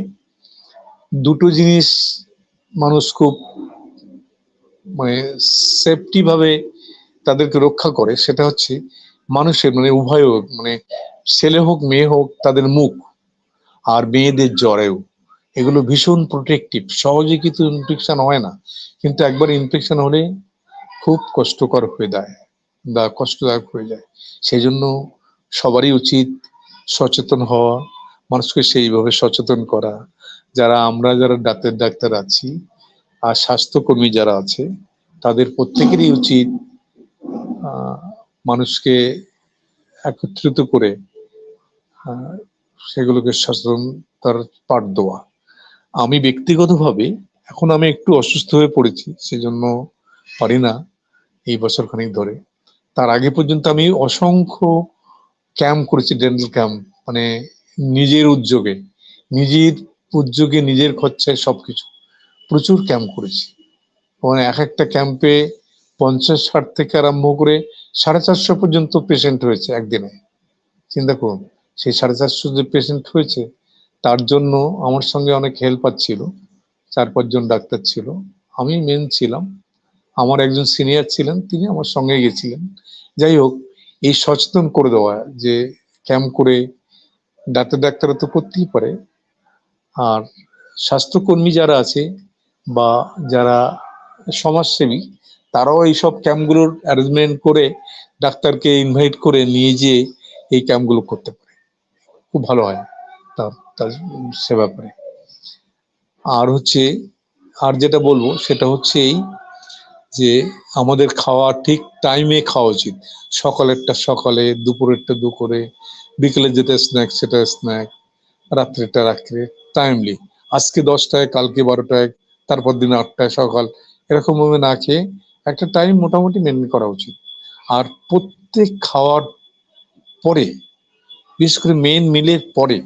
[SPEAKER 1] দুটো জিনিস মানুষ খুব মানে সেফটি ভাবে তাদেরকে রক্ষা করে, সেটা হচ্ছে মানুষের মানে উভয় হোক, মানে ছেলে হোক মেয়ে হোক, তাদের মুখ আর মেয়েদের জ্বরেও এগুলো ভীষণ প্রোটেক্টিভ। সহজে কিন্তু ইনফেকশন হয় না, কিন্তু একবার ইনফেকশন হলে খুব কষ্টকর হয়ে যায় বা কষ্টদায়ক হয়ে যায়। সেই জন্য সবারই উচিত সচেতন হওয়া, মানুষকে সেইভাবে সচেতন করা। যারা ডাক্তার আছি আর স্বাস্থ্যকর্মী যারা আছে, তাদের প্রত্যেকেরই উচিত আহ, মানুষকে একত্রিত করে আহ, সেগুলোকে সচেতনতার পাঠ দেওয়া। আমি ব্যক্তিগতভাবে এখন আমি একটু অসুস্থ হয়ে পড়েছি, সেজন্য পারি না এই বছর খানিক ধরে। তার আগে পর্যন্ত আমি অসংখ্য ক্যাম্প করেছি, ডেন্টাল ক্যাম্প, মানে নিজের উদ্যোগে নিজের খরচায় সবকিছু প্রচুর ক্যাম্প করেছি। মানে এক একটা ক্যাম্পে 50-60 থেকে আরম্ভ করে 450 পর্যন্ত পেশেন্ট হয়েছে একদিনে। চিন্তা করুন, সেই 450 যে পেশেন্ট হয়েছে, তার জন্য আমার সঙ্গে অনেক হেল্পার ছিল, 4-5 জন ডাক্তার ছিল, আমি মেন ছিলাম, আমার একজন সিনিয়র ছিলেন, তিনি আমার সঙ্গে গেছিলেন। যাই হোক, এই সচেতন করে দেওয়া যে ক্যাম্প করে ডাক্তাররা তো করতেই পারে, আর স্বাস্থ্যকর্মী যারা আছে বা যারা সমাজসেবী, তারাও এইসব ক্যাম্পগুলোর অ্যারেঞ্জমেন্ট করে ডাক্তারকে ইনভাইট করে নিয়ে যেয়ে এই ক্যাম্পগুলো করতে পারে, খুব ভালো হয় তার তার সে ব্যাপারে। আর হচ্ছে, আর যেটা বলবো সেটা হচ্ছে এই যে আমাদের খাওয়া ঠিক টাইমে খাওয়া উচিত। সকালেরটা সকালে, দুপুরেরটা দুপুরে, বিকেলে যেটা স্ন্যাক সেটা স্ন্যাক, রাত্রেটা রাত্রে, টাইমলি। আজকে 10টায়, কালকে 12টায়, তারপর দিন 8টায় সকাল, এরকম ভাবে না খেয়ে একটা টাইম মোটামুটি মেনটেন করা উচিত। আর প্রত্যেক খাওয়ার পরে, বিশেষ করে মেন মিলের পরে,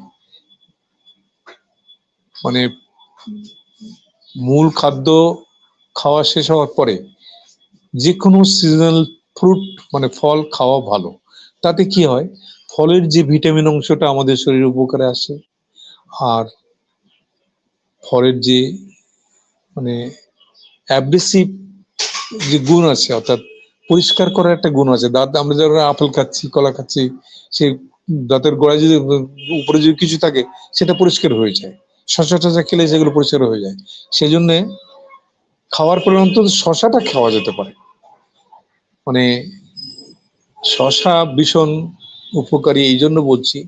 [SPEAKER 1] মানে মূল খাদ্য খাওয়া শেষ হওয়ার পরে যে কোনো সিজনাল ফ্রুট মানে ফল খাওয়া ভালো। তাতে কি হয়, ফলের যে ভিটামিন অংশটা আমাদের শরীরে উপকারে আসে, আর ফলের যে মানে অ্যাব্রেসিভ যে গুণ আছে, অর্থাৎ পরিষ্কার করার একটা গুণ আছে। দাঁত, আমরা যারা আপেল খাচ্ছি, কলা খাচ্ছি, সেই দাঁতের গোড়ায় যদি উপরে যদি কিছু থাকে, সেটা পরিষ্কার হয়ে যায়। শসা টসা খেলে সেগুলো পরিষ্কার হয়ে যায়। সেই জন্য খাওয়ার পরে অন্তত শসাটা খাওয়া যেতে পারে। মানে শসা ভীষণ উপকারী, এই জন্য বলছি,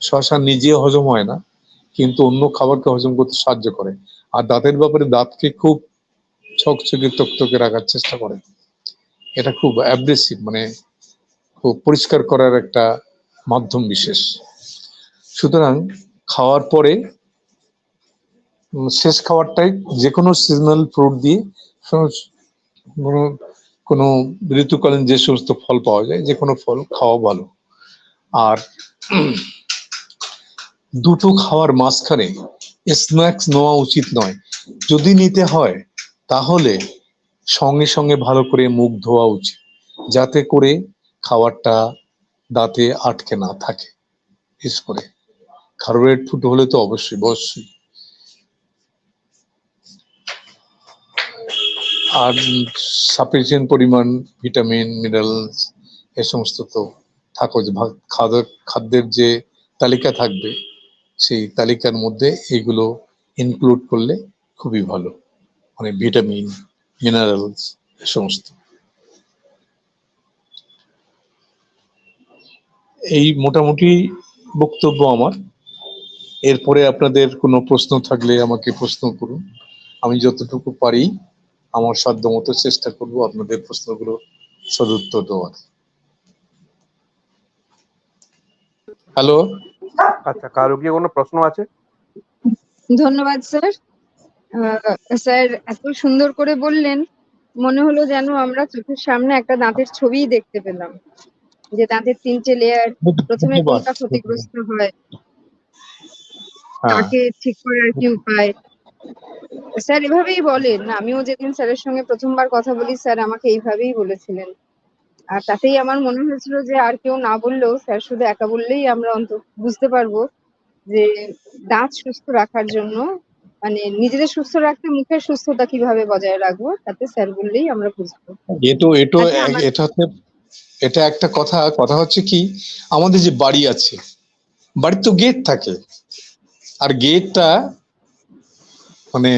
[SPEAKER 1] শসা নিজে হজম হয় না, কিন্তু অন্য খাবারকে হজম করতে সাহায্য করে। আর দাঁতের ব্যাপারে দাঁতকে খুব ঝকঝকে তকতকে রাখার চেষ্টা করে। এটা খুব অ্যাব্রেসিভ, মানে খুব পরিষ্কার করার একটা মাধ্যম বিশেষ। সুতরাং খাওয়ার পরে শেষ খাবারটাই যে কোনো সিজনাল ফ্রুট দিয়ে, কোনো কোনো ঋতুকালীন যে সমস্ত ফল পাওয়া যায়, যে কোনো ফল খাওয়া ভালো। আর দুটো খাওয়ার মাঝখানে স্ন্যাক্স নেওয়া উচিত নয়। যদি নিতে হয় তাহলে সঙ্গে সঙ্গে ভালো করে মুখ ধোয়া উচিত, যাতে করে খাবারটা দাঁতে আটকে না থাকে। বিশেষ করে কার্বোহাইড্রেট ফুড হলে তো অবশ্যই অবশ্যই। আর সাফিসিয়েন্ট পরিমাণ ভিটামিন, মিনারেলস, এ সমস্ত তো থাকো, যে খাদ্যের যে তালিকা থাকবে, সেই তালিকার মধ্যে এগুলো ইনক্লুড করলে খুবই ভালো। মানে ভিটামিন, মিনারেলস, এ সমস্ত। এই মোটামুটি বক্তব্য আমার। এরপরে আপনাদের কোনো প্রশ্ন থাকলে আমাকে প্রশ্ন করুন, আমি যতটুকু পারি আমার সাধ্য মতো চেষ্টা করব আপনাদের প্রশ্নগুলো সদুত্তর দেওয়ার। হ্যালো।
[SPEAKER 4] আচ্ছা, কারো কি কোনো প্রশ্ন আছে?
[SPEAKER 3] ধন্যবাদ স্যার। স্যার এত সুন্দর করে বললেন, মনে হলো যেন আমরা চোখের সামনে একটা দাঁতের ছবিই দেখতে পেলাম, যে দাঁতের 3টে লেয়ার, প্রথমে
[SPEAKER 1] ধন্যবাদ।
[SPEAKER 3] কোনটা ক্ষতিগ্রস্ত হয়,
[SPEAKER 1] হ্যাঁ,
[SPEAKER 3] তাকে ঠিক করার কি উপায়। স্যার এভাবেই বলেন, আমিও যেদিন স্যারের সঙ্গে প্রথমবার কথা বলি, স্যার আমাকে এইভাবেই বলেছিলেন। আর তাতেই আমার মনে হয়েছিল যে আর কেউ না বললেও স্যার শুধু একা বললেই আমরা বুঝতে পারবো যে দাঁত সুস্থ রাখার জন্য মানে নিজেদের সুস্থ রাখতে মুখের সুস্থতা কিভাবে বজায় রাখবো, তাতে স্যার বললেই আমরা বুঝবো। আচ্ছা,
[SPEAKER 1] এটা একটা কথা হচ্ছে কি, আমাদের যে বাড়ি আছে, বাড়ির তো গেট থাকে, আর গেটটা মানে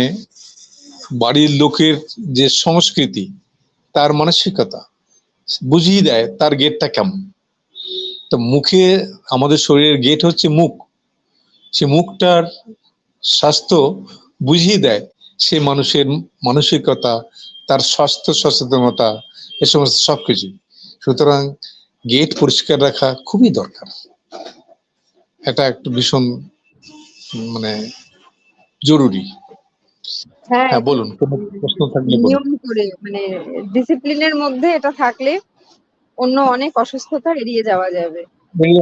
[SPEAKER 1] বাড়ির লোকের যে সংস্কৃতি, তার মানসিকতা বুঝিয়ে দেয় তার গেটটা কেমন। তো মুখে, আমাদের শরীরের গেট হচ্ছে মুখ, সে মুখটার স্বাস্থ্য বুঝিয়ে দেয় সে মানুষের মানসিকতা, তার স্বাস্থ্য সচেতনতা, এ সমস্ত সবকিছু। সুতরাং গেট পরিষ্কার রাখা খুবই দরকার, এটা একটু ভীষণ মানে জরুরি।
[SPEAKER 3] হ্যাঁ,
[SPEAKER 1] হ্যাঁ বলুন, কোনো প্রশ্ন থাকলে বলুন।
[SPEAKER 3] নিয়ম করে মানে ডিসিপ্লিনের মধ্যে এটা থাকলে অন্য অনেক অসুস্থতা এড়িয়ে যাওয়া যাবে।
[SPEAKER 1] এই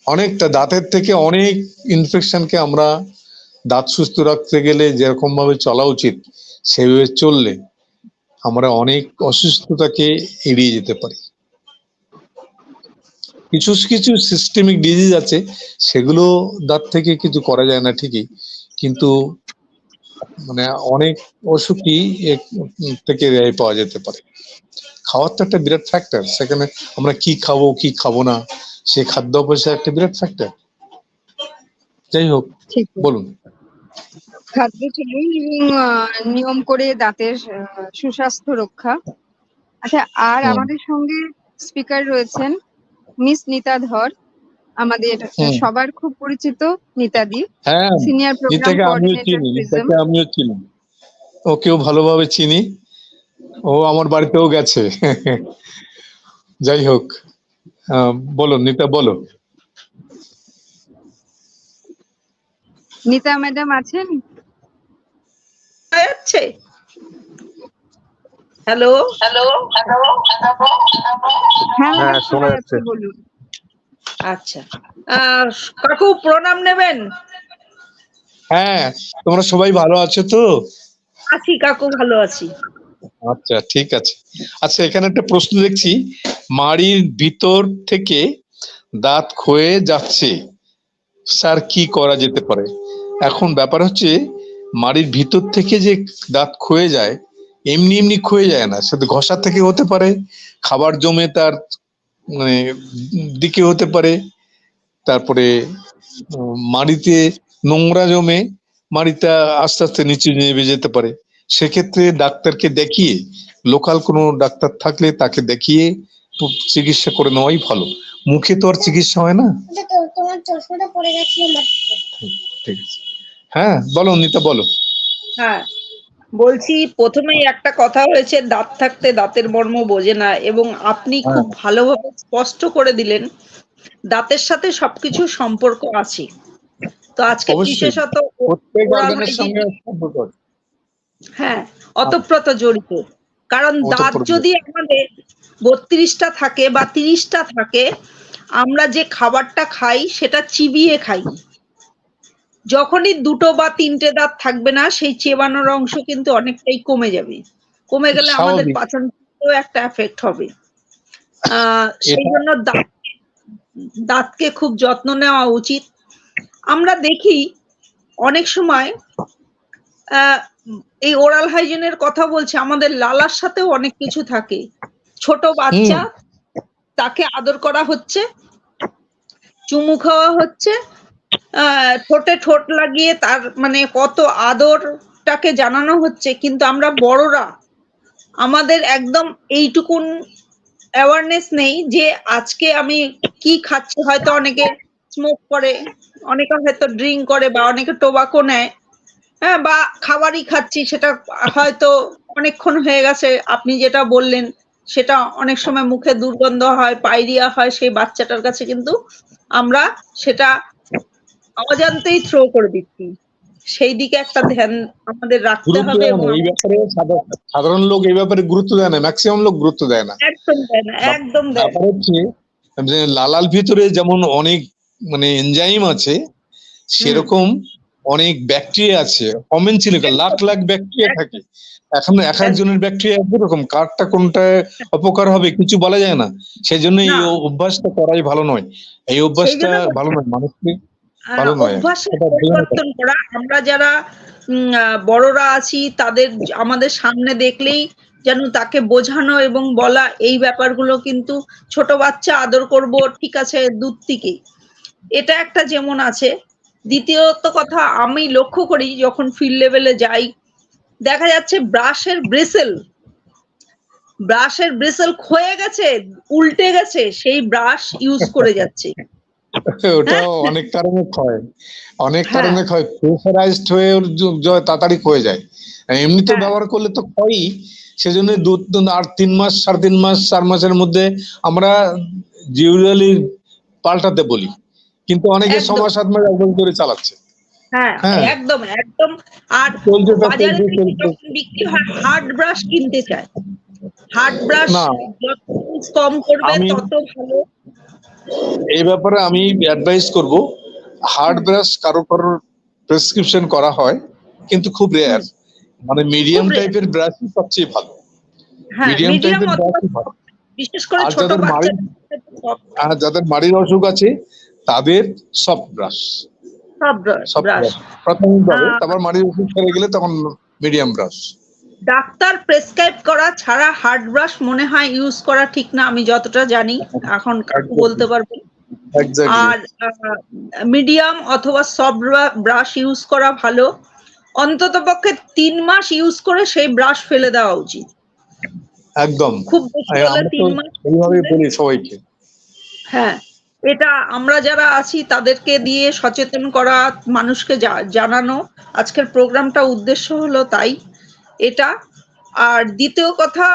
[SPEAKER 1] অনেকটা দাঁতের থেকে অনেক ইনফেকশনকে আমরা, দাঁত সুস্থ রাখতে গেলে যেরকম ভাবে চলা উচিত সেভাবে চললে আমরা অনেক অসুস্থতাকে এড়িয়ে যেতে পারি। কিছু কিছু সিস্টেমিক ডিজিজ আছে, সেগুলো দাঁত থেকে কিছু করা যায় না ঠিকই, কিন্তু মানে অনেক অসুখই এর থেকে রেহাই পাওয়া যেতে পারে। খাওয়ার তো একটা বিরাট ফ্যাক্টর, সেখানে আমরা কি খাবো কি খাবো না, সে খাদ্য অভ্যাসের একটা বিরাট ফ্যাক্টর। যাই হোক,
[SPEAKER 3] ঠিক
[SPEAKER 1] বলুন।
[SPEAKER 3] খাদ্য চয়ন এবং নিয়ম করে দাঁতের সুস্বাস্থ্য রক্ষা। আচ্ছা, আর আমাদের সঙ্গে স্পিকার রয়েছেন মিস নিতা ধর, আমাদের সবার খুব পরিচিত নিতাদি,
[SPEAKER 1] হ্যাঁ,
[SPEAKER 3] সিনিয়র প্রোগ্রাম
[SPEAKER 1] নিতাকে আমিও
[SPEAKER 3] কোঅর্ডিনেটর
[SPEAKER 1] চিনি,
[SPEAKER 3] প্রিজম।
[SPEAKER 1] নিতাকে আমিও চিনি, ওকেও ভালোভাবে চিনি, ও আমার বাড়িতেও গেছে। যাই হোক, বলো নিতা, বলো।
[SPEAKER 3] নিতা ম্যাডাম আছেন?
[SPEAKER 5] হ্যালো,
[SPEAKER 3] হ্যাঁ,
[SPEAKER 4] শোনা যাচ্ছে।
[SPEAKER 3] বলুন।
[SPEAKER 5] আচ্ছা, কাকু প্রণাম নেবেন?
[SPEAKER 1] হ্যাঁ, তোমরা সবাই ভালো আছো তো?
[SPEAKER 5] আছি কাকু, ভালো আছি।
[SPEAKER 1] আচ্ছা, ঠিক আছে। আচ্ছা, এখানে একটা প্রশ্ন দেখছি, মাড়ির ভিতর থেকে দাঁত ক্ষয়ে যাচ্ছে, স্যার কি করা যেতে পারে? এখন ব্যাপার হচ্ছে, মাড়ির ভিতর থেকে যে দাঁত ক্ষয়ে যায়, এমনি এমনি ক্ষয়ে যায় না, সেটা ঘষা থেকে হতে পারে, খাবার জমে তার মানে দিকে হতে পারে, তারপরে মাড়িতে নোংরা জমে মাড়িটা আস্তে আস্তে নিচে নেমে যেতে পারে। সেক্ষেত্রে ডাক্তারকে দেখিয়ে, লোকাল কোনো ডাক্তার থাকলে তাকে দেখিয়ে চিকিৎসা করে নেওয়াই ভালো। মুখে তো আর চিকিৎসা হয় না।
[SPEAKER 6] তোমার চশমাটা পড়ে গেছিল মাটিতে।
[SPEAKER 1] ঠিক আছে, হ্যাঁ বলো নিতা, বলো।
[SPEAKER 5] হ্যাঁ, বলছি প্রথমেই একটা কথা হয়েছে, দাঁত থাকতে দাঁতের মর্ম বোঝে না, এবং আপনি খুব ভালোভাবে স্পষ্ট করে দিলেন দাঁতের সাথে সবকিছু সম্পর্ক আছে। তো আজকে বিশেষত
[SPEAKER 1] প্রত্যেক
[SPEAKER 5] oral
[SPEAKER 1] অর্গানের
[SPEAKER 5] hygiene,
[SPEAKER 1] সঙ্গে সম্পর্ক আছে।
[SPEAKER 5] হ্যাঁ, অতপ্রত জড়িত। কারণ দাঁত
[SPEAKER 1] ওতপ্রোত।
[SPEAKER 5] যদি আমাদের 32টা থাকে বা 30টা থাকে, আমরা যে খাবারটা খাই সেটা চিবিয়ে খাই। যখনই 2টো বা 3টে দাঁত থাকবে না, সেই চেবানোর অংশ কিন্তু অনেকটাই কমে যাবে। কমে গেলে আমাদের
[SPEAKER 1] স্বাভাবিক।
[SPEAKER 5] পাচন একটা এফেক্ট হবে। সেই জন্য দাঁতকে খুব যত্ন নেওয়া উচিত। আমরা দেখি অনেক সময় এই ওরাল হাইজিনের কথা বলছে, আমাদের লালার সাথেও অনেক কিছু থাকে। ছোট বাচ্চা, তাকে আদর করা হচ্ছে, চুমু খাওয়া হচ্ছে, ঠোঁটে ঠোঁট লাগিয়ে তার মানে কত আদরটাকে জানানো হচ্ছে, কিন্তু আমরা বড়রা আমাদের একদম এইটুকুন অ্যাওয়ারনেস নেই যে আজকে আমি কি খাচ্ছি। হয়তো অনেকে স্মোক করে, অনেকে হয়তো ড্রিঙ্ক করে, বা অনেকে টোবাকো নেয়, হ্যাঁ, বা খাবারই খাচ্ছি, সেটা হয়তো অনেকক্ষণ হয়ে গেছে। আপনি যেটা বললেন সেটা অনেক সময় মুখে দুর্গন্ধ হয়, পায়রিয়া হয় সেই বাচ্চাটার কাছে, কিন্তু আমরা সেটা অজান্তেই থ্রো করে দিচ্ছি। সেই দিকে একটা ধ্যান আমাদের রাখতে হবে। এবং
[SPEAKER 1] এই ব্যাপারে সাধারণ লোক এই ব্যাপারে গুরুত্ব দেয় না, ম্যাক্সিমাম লোক গুরুত্ব দেয় না।
[SPEAKER 5] একদম দেয় না, একদম দেয় না।
[SPEAKER 1] ব্যাপার হচ্ছে যে লালার ভিতরে যেমন অনেক মানে এনজাইম আছে, সেরকম অনেক ব্যাকটেরিয়া আছে, কমেন্সিলিকা লাখ লাখ ব্যাকটেরিয়া থাকে। এখন এক একজনের ব্যাকটেরিয়া একরকম, কারটা কোনটায় অপকার হবে কিছু বলা যায় না। সেই জন্য এই অভ্যাসটা করাই ভালো নয়, এই অভ্যাসটা ভালো নয় মানুষকে। ভালো নয়।
[SPEAKER 5] অভ্যাসের
[SPEAKER 1] এটা ভুল না।
[SPEAKER 5] পরিবর্তন করা। আমরা যারা বড়রা আছি তাদের আমাদের সামনে দেখলেই যেন তাকে বোঝানো এবং বলা, এই ব্যাপারগুলো কিন্তু ছোট বাচ্চা আদর করব ঠিক আছে দূর থেকে, এটা একটা যেমন আছে। দ্বিতীয়ত কথা, আমি লক্ষ্য করি যখন ফিল্ড লেভেলে যাই, দেখা যাচ্ছে ব্রাশের ব্রেসেল ক্ষয়ে গেছে, উল্টে গেছে, সেই ব্রাশ ইউজ করে যাচ্ছে।
[SPEAKER 1] ওটাও অনেক কারণে ক্ষয়, অনেক
[SPEAKER 5] হ্যাঁ।
[SPEAKER 1] কারণে ক্ষয়, প্রেসারাইজড হয়ে ওর তাড়াতাড়ি ক্ষয়ে যায়। এমনিতে
[SPEAKER 5] হ্যাঁ।
[SPEAKER 1] ব্যবহার করলে তো ক্ষয়ই, সেজন্য আর 3 মাস 3.5 মাস 4 মাসের মধ্যে আমরা জিউরালি পাল্টাতে বলি, কিন্তু অনেকে
[SPEAKER 5] একদম।
[SPEAKER 1] 6 মাস 7 মাস 1 বছর ধরে চালাচ্ছে।
[SPEAKER 5] হ্যাঁ,
[SPEAKER 1] হ্যাঁ।
[SPEAKER 5] একদম একদম। আর
[SPEAKER 1] চলছে তো
[SPEAKER 5] বাজারে
[SPEAKER 1] চলছে,
[SPEAKER 5] থেকে
[SPEAKER 1] চলছে।
[SPEAKER 5] যখন বিক্রি হয় হার্ড ব্রাশ কিনতে চায়। হার্ড ব্রাশ
[SPEAKER 1] না,
[SPEAKER 5] যত use কম করবে
[SPEAKER 1] আমি
[SPEAKER 5] তত ভালো।
[SPEAKER 1] এই ব্যাপারে আমি অ্যাডভাইস করব, হার্ড ব্রাশ কারো কারোর প্রেসক্রিপশন করা হয়, কিন্তু খুব রেয়ার। মানে মিডিয়াম
[SPEAKER 5] rare।
[SPEAKER 1] টাইপের ব্রাশই সবচেয়ে ভালো,
[SPEAKER 5] হ্যাঁ,
[SPEAKER 1] মিডিয়াম
[SPEAKER 5] মিডিয়াম
[SPEAKER 1] টাইপের
[SPEAKER 5] অথবা
[SPEAKER 1] ব্রাশই ভালো।
[SPEAKER 5] বিশেষ করে
[SPEAKER 1] আর
[SPEAKER 5] ছোট
[SPEAKER 1] যাদের
[SPEAKER 5] বাচ্চা
[SPEAKER 1] যাদের মাড়ির অসুখ আছে তাদের সফট ব্রাশ,
[SPEAKER 5] সব
[SPEAKER 1] সফট
[SPEAKER 5] ব্রাশ।
[SPEAKER 1] ব্রাশ প্রাথমিকভাবে, তারপর মাড়ির অসুখ সেরে গেলে তখন মিডিয়াম ব্রাশ।
[SPEAKER 5] ডাক্তার প্রেসক্রাইব করা ছাড়া হার্ড ব্রাশ মনে হয় ইউজ করা ঠিক না, আমি যতটা জানি। এখন কাকু বলতে পারবে।
[SPEAKER 1] এক্স্যাক্টলি।
[SPEAKER 5] আর মিডিয়াম অথবা সফট ব্রাশ ইউজ করা ভালো। অন্তত পক্ষে 3 মাস ইউজ করে সেই ব্রাশ ফেলে দেওয়া উচিত।
[SPEAKER 1] একদম।
[SPEAKER 5] খুব বেশি হলে
[SPEAKER 1] আমরা তো
[SPEAKER 5] 3 মাস।
[SPEAKER 1] এইভাবে বলি সবাইকে।
[SPEAKER 5] হ্যাঁ, এটা আমরা যারা আছি তাদেরকে দিয়ে সচেতন করা, মানুষকে জানানো। আজকের প্রোগ্রামটা উদ্দেশ্য হলো তাই এটা। আর দ্বিতীয় কথা,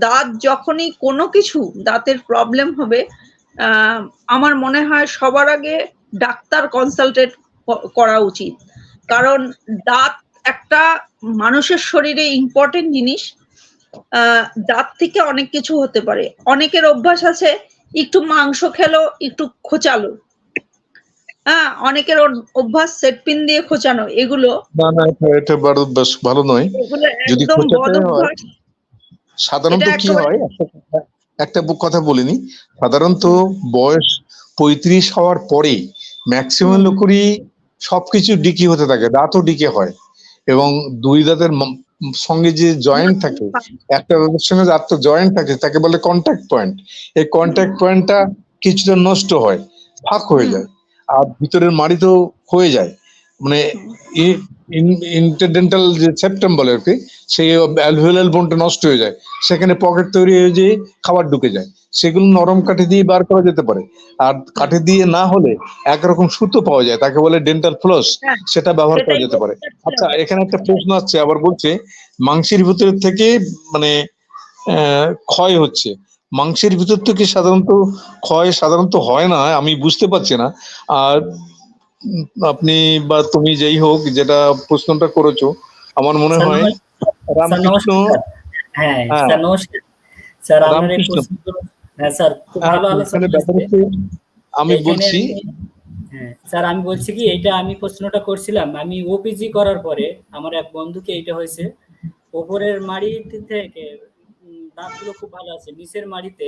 [SPEAKER 5] দাঁত যখনই কোনো কিছু দাঁতের প্রবলেম হবে, আমার মনে হয় সবার আগে ডাক্তার কনসালটেট করা উচিত। কারণ দাঁত একটা মানুষের শরীরে ইম্পর্টেন্ট জিনিস। দাঁত থেকে অনেক কিছু হতে পারে। অনেকের অভ্যাস আছে একটু মাংস খেলো একটু খোঁচালো, হ্যাঁ, অনেকের অভ্যাস সেটপিন দিয়ে খোঁচানো, এগুলো
[SPEAKER 1] না, এটা বেশ ভালো নয়।
[SPEAKER 5] এগুলো
[SPEAKER 1] যদি
[SPEAKER 5] একদম
[SPEAKER 1] খোঁচাতে
[SPEAKER 5] বদ
[SPEAKER 1] হয়,
[SPEAKER 5] অভ্যাস।
[SPEAKER 1] সাধারণত
[SPEAKER 5] এটা
[SPEAKER 1] কি
[SPEAKER 5] একেবারে
[SPEAKER 1] হয়, একটা কথা বলিনি, সাধারণত বয়স 35 হওয়ার পরে ম্যাক্সিমাম লোকেরই সবকিছু ডিকি হতে থাকে, দাঁতও ডিকে হয়, এবং দুই দাঁতের সঙ্গে যে জয়েন্ট থাকে, একটা দাঁতের সঙ্গে দাঁতটা জয়েন্ট থাকে, তাকে বলে কন্ট্যাক্ট পয়েন্ট। এই কন্ট্যাক্ট পয়েন্টটা কিছুটা নষ্ট হয়, ফাঁক হয়ে যায়, আর ভিতরের মাড়ি তো ক্ষয়ে যায়। মানে ইন্টারডেন্টাল যে সেপ্টাম বলে আর কি, সেই অ্যালভিওলার বোনটা নষ্ট হয়ে যায়, সেখানে পকেট তৈরি হয়ে যেয়ে খাবার ঢুকে যায়। সেগুলো নরম কাঠি দিয়ে বার করা যেতে পারে, আর কাঠি দিয়ে না হলে একরকম সুতো পাওয়া যায়, তাকে বলে ডেন্টাল ফ্লস, সেটা ব্যবহার করা যেতে পারে। আচ্ছা, এখানে একটা প্রশ্ন আসছে, আবার বলছে মাংসের ভিতর থেকে মানে ক্ষয় হচ্ছে, মাংসের ভিতর থেকে সাধারণত ক্ষয় সাধারণত হয় না, আমি বুঝতে পারছি না। আর আপনি বা তুমি যেই হোক যেটা প্রশ্নটা করেছো, আমার মনে হয় রামকৃষ্ণ।
[SPEAKER 7] হ্যাঁ
[SPEAKER 1] হ্যাঁ,
[SPEAKER 7] স্যার নমস্কার স্যার, আপনার এই
[SPEAKER 1] রামকৃষ্ণ।
[SPEAKER 7] প্রশ্নগুলো, হ্যাঁ স্যার খুব ভালো আলোচনা
[SPEAKER 1] এখানে ব্যাপার
[SPEAKER 7] হয়েছে।
[SPEAKER 1] হচ্ছে, আমি
[SPEAKER 7] এইখানে
[SPEAKER 1] বলছি,
[SPEAKER 7] হ্যাঁ স্যার আমি বলছি কি, এইটা আমি প্রশ্নটা করছিলাম, আমি ওপিজি করার পরে আমার এক বন্ধুকে এইটা হয়েছে। ওপরের মাড়ি থেকে দাঁতগুলো খুব ভালো আছে, নিচের মাড়িতে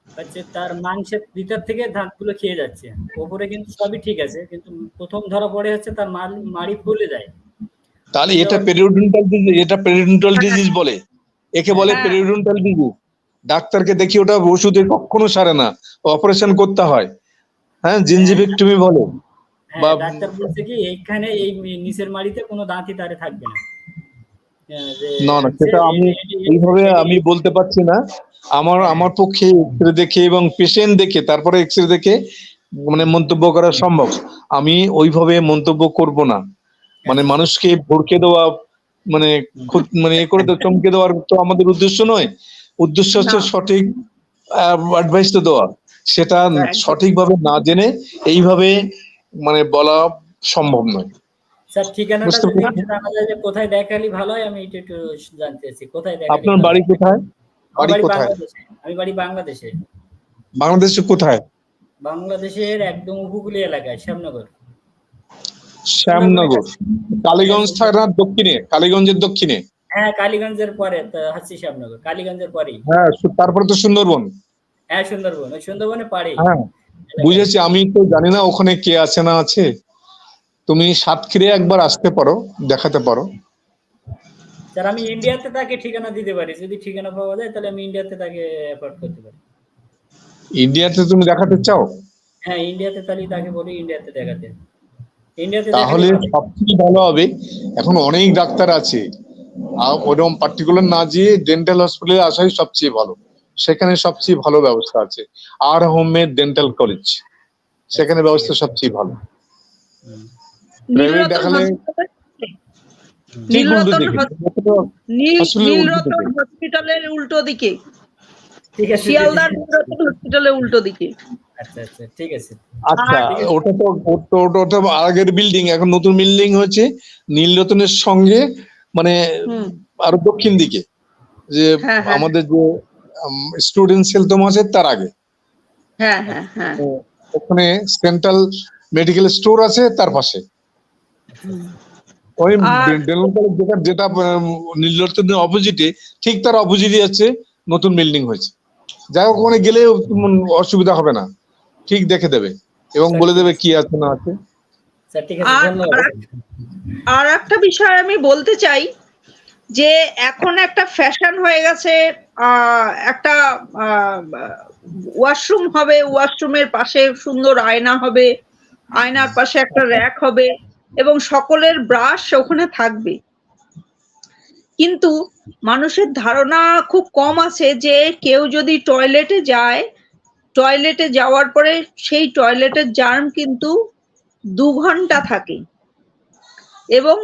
[SPEAKER 7] হচ্ছে তার মাংসের ভিতর থেকে দাঁতগুলো খেয়ে যাচ্ছে, ওপরে কিন্তু সবই ঠিক আছে, কিন্তু প্রথম ধরা পড়ে হচ্ছে তার মাড়ি ফুলে যায়।
[SPEAKER 1] তাহলে এটা পেরিওডন্টাল ডিজিজ, এটা পেরিওডন্টাল ডিজিজ বলে, একে বলে পেরিওডন্টাল ডিজিজ। ডাক্তারকে দেখি, ওটা ওষুধে কখনো সারে না, অপারেশন করতে হয়। হ্যাঁ, জিঞ্জিভেক্টমি বলে।
[SPEAKER 7] বা ডাক্তার বলছে কি এইখানে এই নিচের মাড়িতে কোনো দাঁতই তারে থাকবে না।
[SPEAKER 1] না, সেটা আমি এইভাবে আমি বলতে পারছি না। আমার পক্ষে এক্সরে দেখে এবং পেশেন্ট দেখে তারপরে এক্সরে দেখে মানে মন্তব্য করা সম্ভব। আমি ওইভাবে মন্তব্য করব না, মানে মানুষকে ভড়কে দেওয়া, মানে মানে এ করে চমকে দেওয়ার তো আমাদের উদ্দেশ্য নয়। উদ্দেশ্য হচ্ছে সঠিক অ্যাডভাইস তো দেওয়া, সেটা সঠিকভাবে না জেনে এইভাবে মানে বলা সম্ভব নয়।
[SPEAKER 7] স্যার ঠিকানাটা যদি একটু জানা যায় যে কোথায় দেখালে ভালো হয়, আমি এটা একটু জানতে চাইছি, কোথায় দেখালে।
[SPEAKER 1] আপনার বাড়ি কোথায়?
[SPEAKER 7] বাড়ি কোথায়? আমি বাড়ি বাংলাদেশে।
[SPEAKER 1] বাংলাদেশে কোথায়?
[SPEAKER 7] বাংলাদেশের একদম উপকূলীয় এলাকায়, শ্যামনগর।
[SPEAKER 1] শ্যামনগর, কালীগঞ্জ থানার দক্ষিণে, কালীগঞ্জের দক্ষিণে।
[SPEAKER 7] হ্যাঁ, কালীগঞ্জের পরে হচ্ছে শ্যামনগর, কালীগঞ্জের পরেই।
[SPEAKER 1] হ্যাঁ, তারপরে তো সুন্দরবন।
[SPEAKER 7] হ্যাঁ সুন্দরবন, ওই সুন্দরবনে পারে।
[SPEAKER 1] হ্যাঁ, বুঝেছি, আমি তো জানি না ওখানে কে আছে না আছে। তুমি সাতক্ষীরা একবার আসতে পারো, দেখাতে পারো।
[SPEAKER 7] স্যার আমি ইন্ডিয়াতে তাকে ঠিকানা দিতে পারি, যদি ঠিকানা পাওয়া যায় তাহলে আমি ইন্ডিয়াতে তাকে অ্যাপোর্ট করতে পারি।
[SPEAKER 1] ইন্ডিয়াতে তুমি দেখাতে চাও?
[SPEAKER 7] হ্যাঁ ইন্ডিয়াতে, তাহলে তাকে বলি ইন্ডিয়াতে দেখাতে। ইন্ডিয়াতে
[SPEAKER 1] তাহলে
[SPEAKER 7] দেখালে
[SPEAKER 1] সবচেয়ে ভালো হবে। এখন অনেক ডাক্তার আছে, ওরকম পার্টিকুলার না যেয়ে ডেন্টাল হসপিটালে আসাই সবচেয়ে ভালো। সেখানে সবচেয়ে ভালো ব্যবস্থা আছে। আর হোমমেড ডেন্টাল কলেজ, সেখানে ব্যবস্থা সবচেয়ে ভালো। প্রাইভেট দেখালে ঠিক উল্টো দিকে,
[SPEAKER 5] নীলরতন হসপিটালের উল্টো দিকে,
[SPEAKER 7] ঠিক আছে,
[SPEAKER 5] শিয়ালদার নীলরতন হসপিটালের উল্টো দিকে।
[SPEAKER 7] আচ্ছা আচ্ছা ঠিক আছে।
[SPEAKER 1] আচ্ছা, ওটা আগের বিল্ডিং, এখন নতুন বিল্ডিং হয়েছে নীলরতনের সঙ্গে, মানে আরো দক্ষিণ দিকে, যে
[SPEAKER 5] হ্যাঁ, হ্যাঁ।
[SPEAKER 1] আমাদের যে স্টুডেন্ট সেলতম আছে তার আগে।
[SPEAKER 5] হ্যাঁ হ্যাঁ হ্যাঁ।
[SPEAKER 1] ওখানে সেন্ট্রাল মেডিকেল স্টোর আছে তার পাশে। ওই ডেন্টাল কলেজ যেটা নীলরতনের অপোজিটে, ঠিক তার অপোজিটে আছে নতুন বিল্ডিং হয়েছে। যাই হোক, ওখানে গেলে অসুবিধা হবে না, ঠিক দেখে দেবে এবং বলে দেবে কি আছে না আছে।
[SPEAKER 7] স্যার ঠিক আছে, ধন্যবাদ।
[SPEAKER 5] আর একটা বিষয় আমি বলতে চাই যে এখন একটা ফ্যাশন হয়ে গেছে, একটা ওয়াশরুম হবে, ওয়াশরুমের পাশে সুন্দর আয়না হবে, আয়নার পাশে একটা র‍্যাক হবে এবং সকলের ব্রাশ ওখানে থাকবে। কিন্তু মানুষের ধারণা খুব কম আছে যে কেউ যদি টয়লেটে যায়, টয়লেটে যাওয়ার পরে সেই টয়লেটের জার্ম কিন্তু 2 ঘন্টা থাকে এবং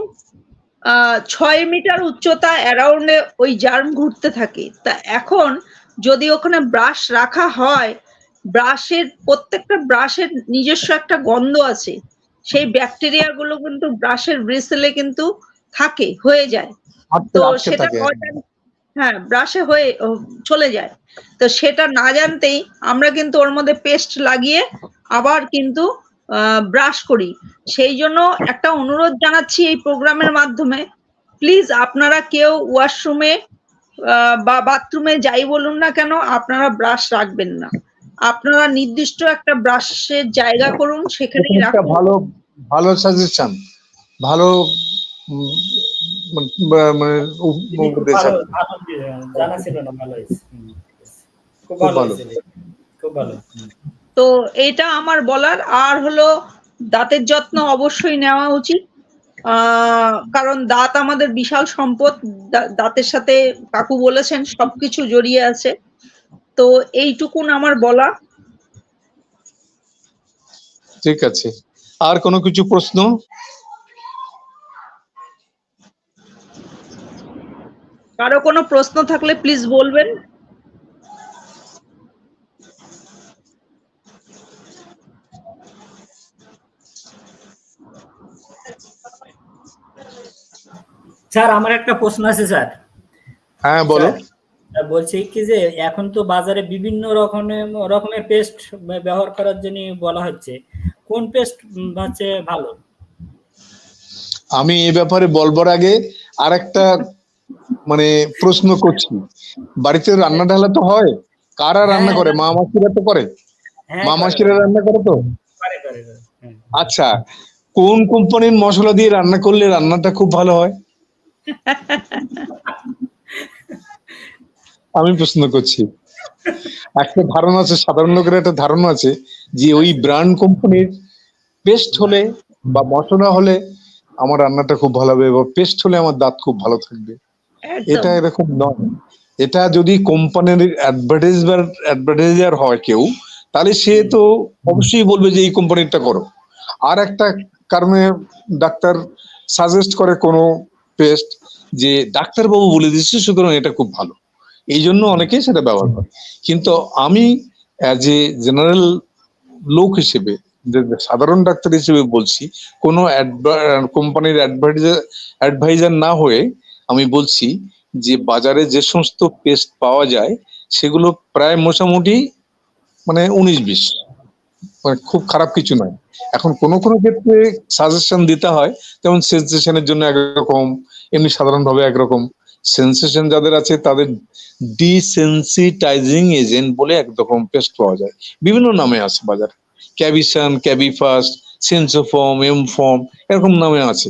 [SPEAKER 5] 6 মিটার উচ্চতা অ্যারাউন্ডে ওই জার্ম ঘুরতে থাকে। তা এখন যদি ওখানে ব্রাশ রাখা হয়, ব্রাশের প্রত্যেকটা ব্রাশের নিজস্ব একটা গন্ধ আছে, সেই ব্যাকটেরিয়া গুলো কিন্তু ব্রাশের ব্রিসেলে কিন্তু থাকে, হয়ে যায়। তো সেটা হ্যাঁ ব্রাশে হয়ে চলে যায়। তো সেটা না জানতেই আমরা কিন্তু ওর মধ্যে পেস্ট লাগিয়ে আবার কিন্তু ব্রাশ করি। সেই জন্য একটা অনুরোধ জানাচ্ছি এই প্রোগ্রামের মাধ্যমে, প্লিজ আপনারা কেউ ওয়াশরুমে বা বাথরুমে যাই বলুন না কেন, আপনারা ব্রাশ রাখবেন না। আপনারা নির্দিষ্ট একটা ব্রাশের জায়গা করুন, সেখানেই রাখুন।
[SPEAKER 1] ভালো ভালো সাজেশন, ভালো মানে
[SPEAKER 7] জানা ছিল না, ভালো হয়েছে, খুব ভালো হয়েছে, খুব ভালো।
[SPEAKER 5] তো এটা আমার বলার। আর হলো দাঁতের যত্ন অবশ্যই নেওয়া উচিত, কারণ দাঁত আমাদের বিশাল সম্পদ। দাঁতের সাথে কাকু বলেছেন সবকিছু জড়িয়ে আছে। তো এইটুকুন আমার বলা।
[SPEAKER 1] ঠিক আছে, আর কোনো কিছু প্রশ্ন?
[SPEAKER 5] কারো কোনো প্রশ্ন থাকলে প্লিজ বলবেন।
[SPEAKER 7] স্যার আমার একটা প্রশ্ন আছে স্যার।
[SPEAKER 1] হ্যাঁ বলো।
[SPEAKER 7] বলছি কি যে এখন তো বাজারে বিভিন্ন রকমের পেস্ট ব্যবহার করার জন্য বলা হচ্ছে, কোন পেস্ট হচ্ছে ভালো?
[SPEAKER 1] আমি এই ব্যাপারে বলবার আগে আরেকটা মানে প্রশ্ন করছি, বাড়িতে রান্না ঢালা তো হয়, কারা রান্না করে? মা মাসিরা তো করে, মা মাসিরা রান্না করে তো। আচ্ছা, কোন কোম্পানির মশলা দিয়ে রান্না করলে রান্নাটা খুব ভালো হয়? আমি প্রশ্ন করছি। একটা ধারণা আছে, সাধারণ লোকের একটা ধারণা আছে যে ওই ব্র্যান্ড কোম্পানির পেস্ট হলে বা মশলা হলে আমার রান্নাটা খুব ভালো হবে, বা পেস্ট হলে আমার দাঁত খুব ভালো থাকবে। এটা এরকম নয়। এটা যদি কোম্পানির অ্যাডভার্টাইজার হয় কেউ, তাহলে সে তো অবশ্যই বলবে যে এই কোম্পানিটা করো। আর একটা কারণে ডাক্তার সাজেস্ট করে কোনো পেস্ট, যে ডাক্তারবাবু বলে দিচ্ছে সুতরাং এটা খুব ভালো, এই জন্য অনেকেই সেটা ব্যবহার করে। কিন্তু আমি অ্যাজ এ জেনারেল লোক হিসেবে, সাধারণ ডাক্তার হিসেবে বলছি, কোনো কোম্পানির অ্যাডভাইজার না হয়ে আমি বলছি যে বাজারে যে সমস্ত পেস্ট পাওয়া যায় সেগুলো প্রায় মোটামুটি মানে 19-20, মানে খুব খারাপ কিছু নয়। এখন কোনো কোনো ক্ষেত্রে সাজেশন দিতে হয়, যেমন সেন্সেশনের জন্য একরকম, এমনি সাধারণভাবে একরকম। সেন্সেশন যাদের আছে তাদের ডিসেন্সিটাইজিং এজেন্ট বলে একরকম পেস্ট পাওয়া যায়, বিভিন্ন নামে আছে বাজারে। ক্যাবিসান, ক্যাবিফাস্ট, সেন্সোফর্ম, এমফর্ম এরকম নামে আছে।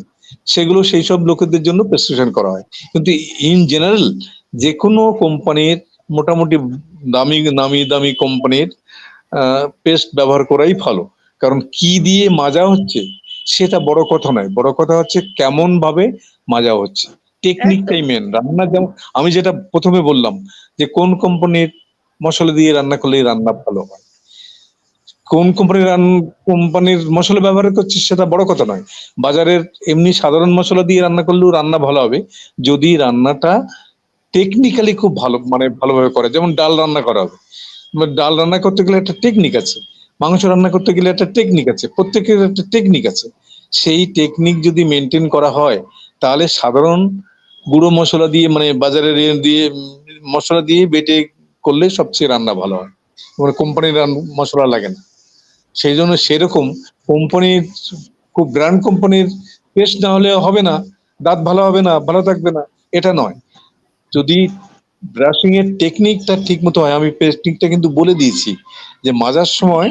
[SPEAKER 1] সেগুলো সেই সব লোকেদের জন্য প্রেসক্রিপশন করা হয়। কিন্তু ইন জেনারেল যে কোনো কোম্পানির, মোটামুটি নামি দামি কোম্পানির পেস্ট ব্যবহার করাই ভালো। কারণ কি দিয়ে মাজা হচ্ছে সেটা বড় কথা নয়, বড় কথা হচ্ছে কেমন ভাবে মাজা হচ্ছে, টেকনিকটাই মেন। রান্না যেমন আমি যেটা প্রথমে বললাম যে কোন কোম্পানির মশলা দিয়ে রান্না করলে রান্না ভালো হয়, কোন কোম্পানির মশলা ব্যবহার করছে সেটা বড় কথা নয়। বাজারের এমনি সাধারণ মশলা দিয়ে রান্না করলেও রান্না ভালো হবে যদি রান্নাটা টেকনিক্যালি খুব ভালো, মানে ভালোভাবে করে। যেমন ডাল রান্না করা হবে, ডাল রান্না করতে গেলে একটা টেকনিক আছে, মাংস রান্না করতে গেলে একটা টেকনিক আছে, প্রত্যেকের একটা টেকনিক আছে। সেই টেকনিক যদি মেনটেন করা হয় তাহলে সাধারণ গুঁড়ো মশলা দিয়ে, মানে বাজারের দিয়ে মশলা দিয়ে বেটে করলে সবচেয়ে রান্না ভালো হয়, মানে কোম্পানির মশলা লাগে না। সেই জন্য সেরকম কোম্পানির, খুব ব্র্যান্ড কোম্পানির পেস্ট না হলে হবে না, দাঁত ভালো হবে না, ভালো থাকবে না, এটা নয়। যদি ব্রাশিং এর টেকনিকটা ঠিক মতো হয়, আমি টেকনিকটা কিন্তু বলে দিয়েছি যে মাজার সময়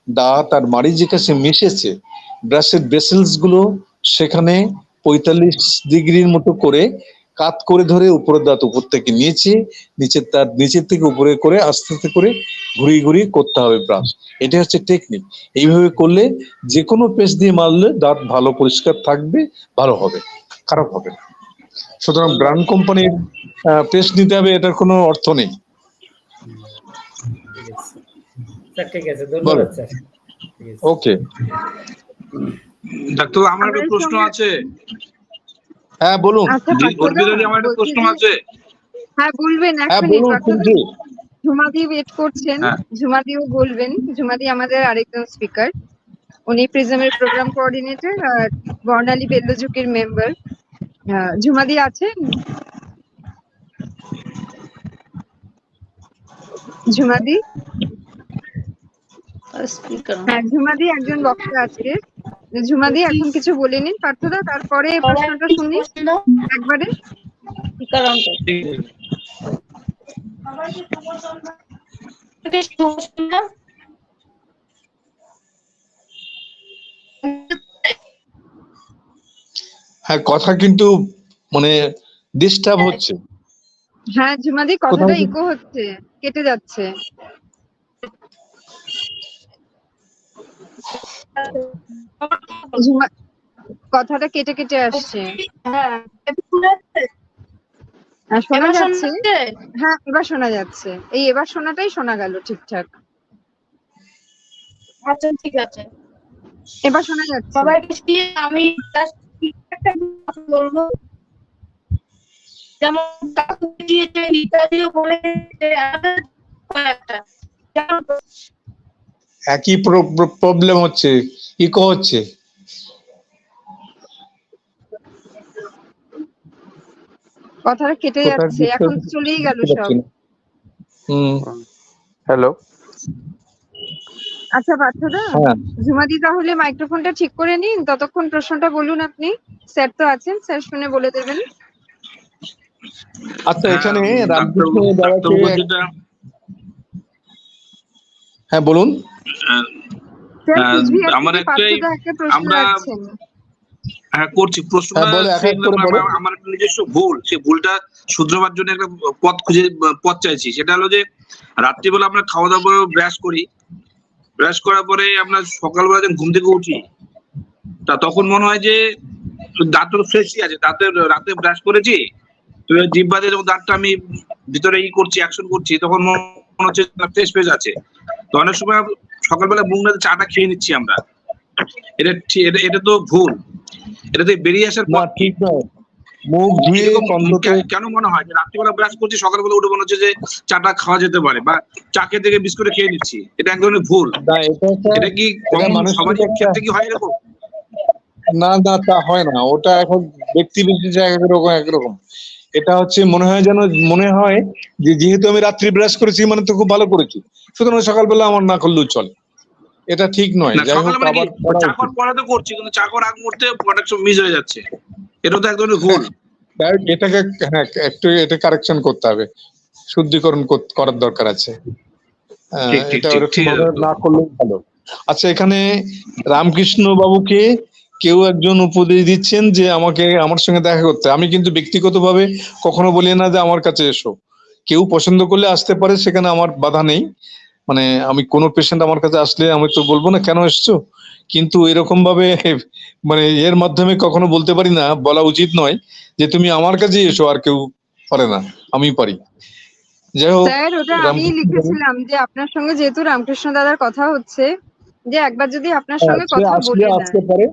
[SPEAKER 1] দাঁত আর মাড়ি যে কাছে মিশেছে, ব্রাশের বেসেলস গুলো সেখানে 45 ডিগ্রির মতো করে কাত করে ধরে উপরের দাঁত উপর থেকে নিচের দাঁত নিচের থেকে উপরে করে আস্তে আস্তে করে ঘুরিয়ে ঘুরিয়ে করতে হবে ব্রাশ। এটা হচ্ছে টেকনিক। এইভাবে করলে যে কোনো পেস্ট দিয়ে মারলে দাঁত ভালো পরিষ্কার থাকবে, ভালো হবে, খারাপ হবে না। সুতরাং ব্র্যান্ড কোম্পানির পেস্ট নিতে হবে এটার কোনো অর্থ নেই।
[SPEAKER 7] স্যার ঠিক আছে, ধন্যবাদ স্যার।
[SPEAKER 1] ওকে
[SPEAKER 8] ডাক্তার, আমার একটা প্রশ্ন আছে।
[SPEAKER 1] হ্যাঁ বলুন।
[SPEAKER 3] আচ্ছা
[SPEAKER 8] অর্পিতাদি, আমার একটা প্রশ্ন আছে।
[SPEAKER 3] হ্যাঁ বলবেন, এক
[SPEAKER 1] হ্যাঁ
[SPEAKER 3] মিনিট।
[SPEAKER 1] বলুন কিন্তু।
[SPEAKER 3] ঝুমাদি ওয়েট করছেন,
[SPEAKER 8] হ্যাঁ।
[SPEAKER 3] ঝুমাদিও বলবেন। ঝুমাদি আমাদের আরেকজন স্পিকার, উনি প্রিজমের প্রোগ্রাম কোঅর্ডিনেটর আর বর্ণালী বেল্লঝুঁকির মেম্বার। ঝুমাদি আছেন? ঝুমাদি? হ্যাঁ, ঝুমাদি একজন বক্তা আজকে। ঝুমাদি এখন কিছু বলে নিন পার্থদা, তারপরে প্রশ্নটা শুনি একবারে।
[SPEAKER 1] হ্যাঁ, কথা কিন্তু মানে ডিস্টার্ব হচ্ছে।
[SPEAKER 3] হ্যাঁ ঝুমাদি, কথাটা ইকো হচ্ছে, কেটে যাচ্ছে। কথাটা কেটে কেটে আসছে। শোনা যাচ্ছে? হ্যাঁ এবার শোনা যাচ্ছে। এবার শোনাটাই শোনা গেল ঠিকঠাক।
[SPEAKER 6] আচ্ছা ঠিক আছে।
[SPEAKER 3] এবার শোনা যাচ্ছে।
[SPEAKER 6] সবাইকে আমি একটা কথা বলবো, যেমন কাকু দিয়েছে, ইত্যাদিও বলেছে, একটা
[SPEAKER 1] একই প্রবলেম হচ্ছে, ইকো হচ্ছে।
[SPEAKER 3] কথাটা কেটে যাচ্ছে, এখন চলেই গেল সব।
[SPEAKER 4] হ্যালো।
[SPEAKER 3] আচ্ছা পার্থদা, ঝুমাদি তাহলে মাইক্রোফোনটা ঠিক করে নিন, ততক্ষণ প্রশ্নটা বলুন আপনি। স্যার তো আছেন, স্যার শুনে বলে দেবেন।
[SPEAKER 1] আচ্ছা, এখানে রামকৃষ্ণ দাদাকে, হ্যাঁ বলুন।
[SPEAKER 8] আমার একটাই, আমরা হ্যাঁ করছি প্রশ্নটা। আমার একটা নিজস্ব ভুল, সেই ভুলটা শুধরাবার জন্য একটা পথ চাইছি। সেটা হলো যে রাত্রিবেলা আমরা খাওয়া দাওয়া করে ব্রাশ করি, ব্রাশ করার পরে আমরা সকালবেলা যখন ঘুম থেকে উঠি তা তখন মনে হয় যে দাঁত তো ফ্রেশই আছে, রাতে ব্রাশ করেছি, তো জিহ্বাতে যখন দাঁতটা আমি ভিতরে করছি, অ্যাকশন করছি, তখন মনে হচ্ছে ফ্রেশ আছে। তো অনেক সময় সকালবেলা মুখ না চাটা খেয়ে নিচ্ছি আমরা, এটা তো ভুল। এটা তো বেরিয়ে আসার পর
[SPEAKER 1] ঠিক নয়। মুখ ধুয়ে
[SPEAKER 8] কেন মনে হয় যে রাত্রিবেলা ব্রাশ করছি, সকালবেলা উঠে মনে হচ্ছে যে চাটা খাওয়া যেতে পারে, বা চা খেতে গিয়ে বিস্কুটে খেয়ে নিচ্ছি? এটা এক ধরনের ভুল। এটা কি সমাজের ক্ষেত্রে কি হয় এরকম?
[SPEAKER 1] না না, তা হয় না। ওটা এখন ব্যক্তি একরকম। এটা হচ্ছে মনে হয় যে যেহেতু আমি রাত্রি ব্রাশ করেছি মানে তো খুব ভালো করেছি, সুতরাং সকালবেলা আমার না করলেও চলে। এটা ঠিক নয়। যাই হোক, আবার
[SPEAKER 8] চা খাওয়ার পরে তো করছি, কিন্তু চা খাওয়ার আগ মুহূর্তে প্রোডাক্ট মিস হয়ে যাচ্ছে, এটা তো এক ধরনের ভুল।
[SPEAKER 1] এটাকে হ্যাঁ একটু এটা কারেকশন করতে হবে, শুদ্ধিকরণ করার দরকার আছে। এটা না করলেই ভালো। আচ্ছা, এখানে রামকৃষ্ণ বাবুকে কেউ একজন উপদেশ দিচ্ছেন যে আমাকে আমার সঙ্গে দেখা করতে। আমি কিন্তু ব্যক্তিগতভাবে কখনো বলি না যে আমার কাছে এসো। কেউ পছন্দ করলে আসতে পারে, সেখানে আমার বাধা নেই। মানে আমি কোনো পেশেন্ট আমার কাছে আসলে আমি তো বলবো না কেন এসছো, কিন্তু এরকম ভাবে মানে এর মাধ্যমে কখনো বলতে পারি না, বলা উচিত নয় যে তুমি আমার কাছে এসো, আর কেউ পারে না, আমি পারি। যাই হোক,
[SPEAKER 3] স্যার ওটা আমি
[SPEAKER 1] রামকৃষ্ণ বাবু,
[SPEAKER 3] লিখেছিলাম যে আপনার সঙ্গে যেহেতু রামকৃষ্ণ দাদার কথা হচ্ছে, যে একবার যদি আপনার সঙ্গে
[SPEAKER 1] সে
[SPEAKER 3] কথা
[SPEAKER 1] আসলে
[SPEAKER 3] বলে
[SPEAKER 1] আসতে
[SPEAKER 3] নেয়।
[SPEAKER 1] পারে,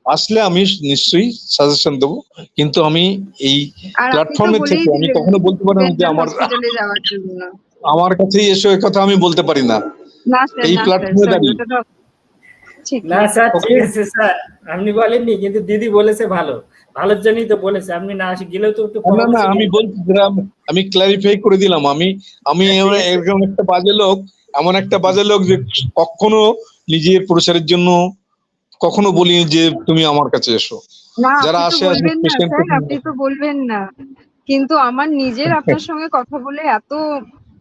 [SPEAKER 1] আসলে আমি নিশ্চয়ই সাজেশন দেবো, কিন্তু আমি এই
[SPEAKER 3] আর আপনি তো
[SPEAKER 1] প্ল্যাটফর্মে
[SPEAKER 3] বলেই
[SPEAKER 1] থেকে আমি
[SPEAKER 3] দিলেন
[SPEAKER 1] কখনো বলতে পারি না যে
[SPEAKER 3] হসপিটালে যাওয়ার জন্য।
[SPEAKER 1] আমার কাছেই এসো, এ কথা আমি বলতে পারি না
[SPEAKER 3] না স্যার,
[SPEAKER 1] এই
[SPEAKER 3] না স্যার,
[SPEAKER 1] প্ল্যাটফর্মে
[SPEAKER 3] স্যার
[SPEAKER 1] দাঁড়িয়ে।
[SPEAKER 3] ওটা তো ঠিক
[SPEAKER 7] না
[SPEAKER 3] না।
[SPEAKER 7] স্যার, ঠিক আছে স্যার, আপনি বলেননি, কিন্তু দিদি বলেছে ভালো, ভালোর জন্যই তো বলেছে। আপনি না আসে গেলেও তো একটু
[SPEAKER 1] না না, আমি বলছি যে আমি ক্লারিফাই করে দিলাম। আমি আমি এরকম একটা বাজে লোক, এমন একটা বাজে লোক যে কখনো নিজের প্রচারের জন্য কখনো বলি যে তুমি আমার কাছে এসো।
[SPEAKER 3] না
[SPEAKER 1] যারা
[SPEAKER 3] আপনি তো
[SPEAKER 1] আসে
[SPEAKER 3] বলবেন না
[SPEAKER 1] পেশেন্ট,
[SPEAKER 3] স্যার, আপনি তো বলবেন না, কিন্তু আমার নিজের আপনার সঙ্গে কথা বলে এত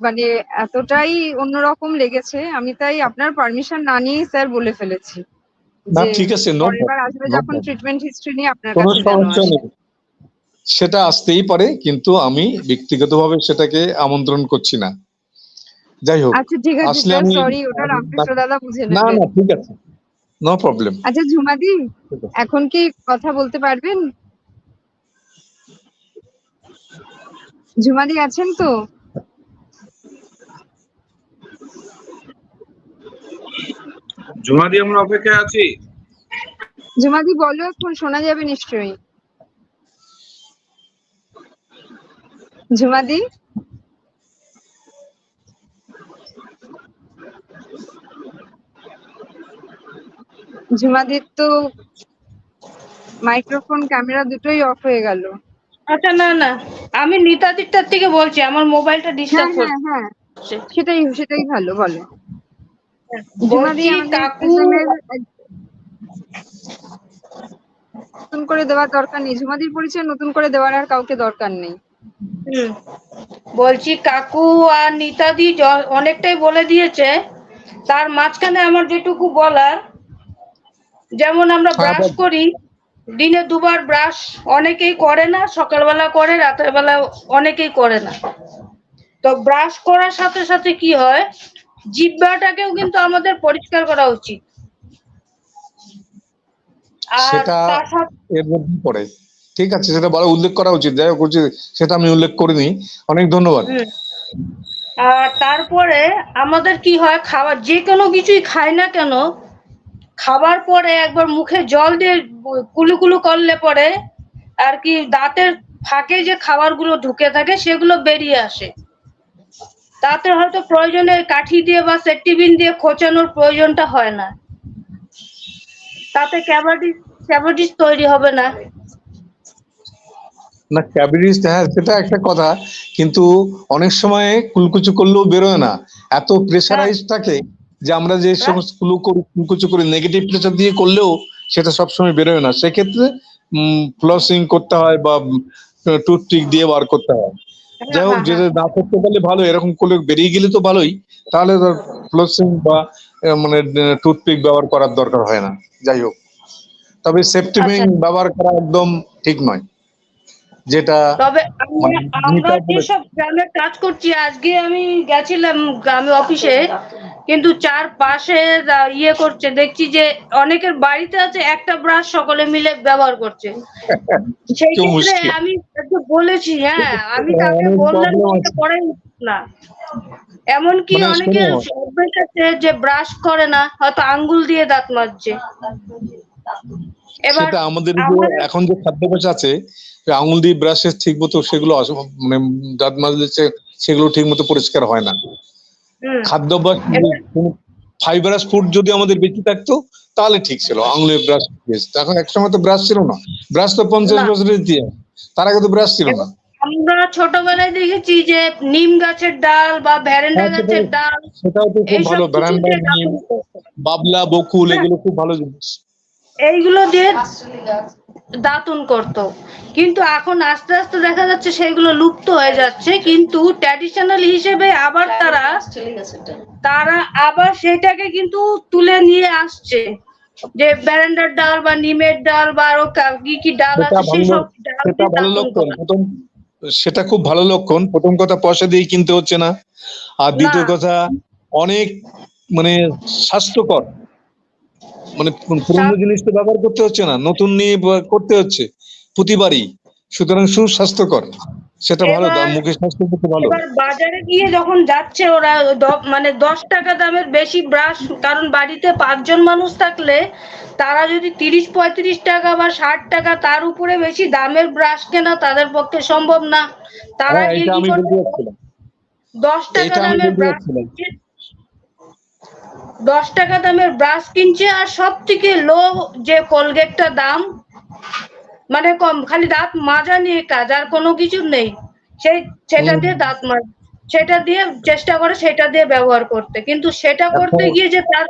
[SPEAKER 3] মানে এতটাই অন্যরকম লেগেছে, আমি তাই আপনার পারমিশন না নিয়েই স্যার বলে ফেলেছি
[SPEAKER 1] না
[SPEAKER 3] যে
[SPEAKER 1] ঠিক আছে, নো
[SPEAKER 3] পরের বার আসবে যখন
[SPEAKER 1] প্রবলেম,
[SPEAKER 3] ট্রিটমেন্ট হিস্ট্রি নিয়ে আপনার
[SPEAKER 1] কোনো
[SPEAKER 3] কাছে যেন
[SPEAKER 1] সমস্যা
[SPEAKER 3] আসে।
[SPEAKER 1] নেই। সেটা আসতেই পারে, কিন্তু আমি ব্যক্তিগতভাবে সেটাকে আমন্ত্রণ করছি না। যাই হোক,
[SPEAKER 3] আচ্ছা ঠিক আছে
[SPEAKER 1] আসলে
[SPEAKER 3] স্যার,
[SPEAKER 1] আমি
[SPEAKER 3] সরি, ওটা রামকৃষ্ণ দাদা বুঝে
[SPEAKER 1] না
[SPEAKER 3] নেবে।
[SPEAKER 1] না ঠিক আছে, নো প্রবলেম।
[SPEAKER 3] আচ্ছা ঝুমাদি, এখন কি কথা বলতে পারবেন? ঝুমাদি আছেন তো?
[SPEAKER 8] জুমাদি, আমরা অপেক্ষায় আছি।
[SPEAKER 3] ঝুমাদি বলো, এখন শোনা যাবে নিশ্চয়ই। ঝুমাদি, ঝুমাদির তো মাইক্রোফোন ক্যামেরা দুটোই অফ হয়ে গেল।
[SPEAKER 6] আচ্ছা, না না, আমি নিতাদিরটার থেকে বলছি, আমার মোবাইলটা
[SPEAKER 3] হ্যাঁ
[SPEAKER 6] ডিস্টার্ব
[SPEAKER 3] হ্যাঁ হ্যাঁ,
[SPEAKER 6] করছে।
[SPEAKER 3] সেটাই ভালো, বলো। ঝুমাদি,
[SPEAKER 6] বলছি
[SPEAKER 3] আমাদের
[SPEAKER 6] কাকু,
[SPEAKER 3] পেশেন্টের নতুন করে দেওয়ার দরকার নেই, ঝুমাদির পরিচয় নতুন করে দেওয়ার আর কাউকে দরকার নেই।
[SPEAKER 6] বলছি কাকু আর নিতাদি অনেকটাই বলে দিয়েছে, তার মাঝখানে আমার যেটুকু বলার, যেমন আমরা ব্রাশ করি, দিনে দুবার ব্রাশ অনেকেই করে না, সকালবেলা করে, রাতের বেলা অনেকেই করে না। তো ব্রাশ করার সাথে সাথে কি হয়, জিহ্বাটাকেও কিন্তু আমাদের পরিষ্কার করা উচিত। আর
[SPEAKER 1] সেটা
[SPEAKER 6] তার সাথে
[SPEAKER 1] এর মধ্যে পড়ে, ঠিক আছে, সেটা বলা উল্লেখ করা উচিত। যাই হোক, সেটা আমি উল্লেখ করিনি, অনেক ধন্যবাদ।
[SPEAKER 6] আর তারপরে আমাদের কি হয়, খাবার যে কোনো কিছুই খাই না কেন, খাবার পরে একবার মুখে জল দিয়ে কুলুকুলু করলে পরে আর কি দাঁতের ফাঁকে যে খাবারগুলো ঢুকে থাকে সেগুলো বেরিয়ে আসে। তাতে হয়তো প্রয়োজনে কাঠি দিয়ে বা সেট্টিবিন দিয়ে খোঁচানোর প্রয়োজনটা হয় না, তাতে ক্যাভিটিস তৈরি হবে না।
[SPEAKER 1] না ক্যাভিটিস, হ্যাঁ সেটা একটা কথা, কিন্তু অনেক সময় কুলকুচু করলেও বেরোয় না, এত প্রেসারাইজ থাকে যে আমরা যে সমস্ত কুলকুচু করি নেগেটিভ প্রেসার দিয়ে করলেও সেটা সবসময় বেরোয় না। সেক্ষেত্রে ফ্লসিং করতে হয় বা টুথপিক দিয়ে বার করতে হয়। যাই হোক, যেটা না করতে পারলে ভালো, এরকম করলে বেরিয়ে গেলে তো ভালোই, তাহলে ফ্লসিং বা মানে টুথপিক ব্যবহার করার দরকার হয় না। যাই হোক, তবে সেফটি পিন ব্যবহার করা একদম ঠিক নয়, যেটা
[SPEAKER 6] তবে আমরা যেসব গ্রামে কাজ করছি, আজকে আমি গেছিলাম গ্রামে অফিসে, কিন্তু চারপাশে ইয়ে করছে, দেখছি যে অনেকের বাড়িতে আছে একটা ব্রাশ সকলে মিলে ব্যবহার করছে। সেই ক্ষেত্রে আমি একটু বলেছি, হ্যাঁ আমি তাকে বললাম করে না, এমনকি অনেকের অভ্যেস আছে যে ব্রাশ করে না, হয়তো আঙ্গুল দিয়ে দাঁত মাজছে। এবার
[SPEAKER 1] সেটা আমাদের এখন যে খাদ্যাভ্যাস আছে, আঙুল দিয়ে ব্রাশের ঠিক মতো সেগুলো মানে দাঁত মাজলে সেগুলো ঠিক মতো পরিষ্কার হয় না। খাদ্যাভ্যাস, ফাইবারাস ফুড যদি আমাদের বেশি থাকতো তাহলে ঠিক ছিল, আঙুলের ব্রাশ। এখন একসময় তো ব্রাশ ছিল না, ব্রাশ তো 50 বছরের ইতিহাস, তার আগে তো ব্রাশ ছিল না।
[SPEAKER 6] আমরা ছোটবেলায় দেখেছি যে নিম গাছের ডাল বা ভ্যারেন্ডা গাছের ডাল,
[SPEAKER 1] সেটাও তো খুব ভালো, ভ্যারেন্ডা, নিম, বাবলা, বকুল, এগুলো খুব ভালো জিনিস।
[SPEAKER 6] এইগুলো দিয়ে দাতুন করত, কিন্তু এখন আস্তে আস্তে দেখা যাচ্ছে সেগুলো লুপ্ত হয়ে যাচ্ছে, কিন্তু ট্র্যাডিশনাল হিসেবে আবার তারা আবার সেটাকে কিন্তু তুলে নিয়ে আসছে, যে ব্যারেন্ডার ডাল বা নিমের ডাল বা আরো কি কি ডাল
[SPEAKER 1] সেটা
[SPEAKER 6] আছে সেই
[SPEAKER 1] ভালো,
[SPEAKER 6] সব ডাল
[SPEAKER 1] সেটা
[SPEAKER 6] দিয়ে
[SPEAKER 1] ভালো
[SPEAKER 6] দাতুন
[SPEAKER 1] লক্ষণ।
[SPEAKER 6] করা।
[SPEAKER 1] সেটা খুব ভালো লক্ষণ। প্রথম কথা, পয়সা দিয়ে কিনতে হচ্ছে না। আর দ্বিতীয়
[SPEAKER 6] না।
[SPEAKER 1] কথা, অনেক মানে স্বাস্থ্যকর, মানে পুরনো জিনিস তো ব্যবহার করতে হচ্ছে না, নতুন নিয়ে করতে হচ্ছে প্রতিবারই, সুতরাং সুস্বাস্থ্যকর, সেটা ভালো, মুখের স্বাস্থ্যের পক্ষে ভালো।
[SPEAKER 6] এবার বাজারে গিয়ে যখন যাচ্ছে ওরা মানে 10 টাকা দামের বেশি ব্রাশ, কারণ বাড়িতে 5 জন মানুষ থাকলে তারা যদি 30-35 টাকা বা 60 টাকা তার উপরে বেশি দামের ব্রাশ কেনা তাদের পক্ষে সম্ভব না। তারা
[SPEAKER 1] হ্যাঁ,
[SPEAKER 6] গিয়ে
[SPEAKER 1] এটা
[SPEAKER 6] কি
[SPEAKER 1] আমি
[SPEAKER 6] করবে,
[SPEAKER 1] বলতে যাচ্ছিলাম,
[SPEAKER 6] 10 টাকা
[SPEAKER 1] এটা আমি
[SPEAKER 6] দামের
[SPEAKER 1] বলতে
[SPEAKER 6] ব্রাশ
[SPEAKER 1] যাচ্ছিলাম।
[SPEAKER 6] 10 টাকা দামের ব্রাশ কিনছে, আর সব থেকে লো যে কোলগেটটা দাম, মানে কম, খালি দাঁত মাজা নিয়ে কাজ, আর কোনো কিছু নেই, সেটা দিয়ে দাঁত মাজ, সেটা দিয়ে চেষ্টা করে সেটা দিয়ে ব্যবহার করতে, কিন্তু সেটা করতে গিয়ে যে তার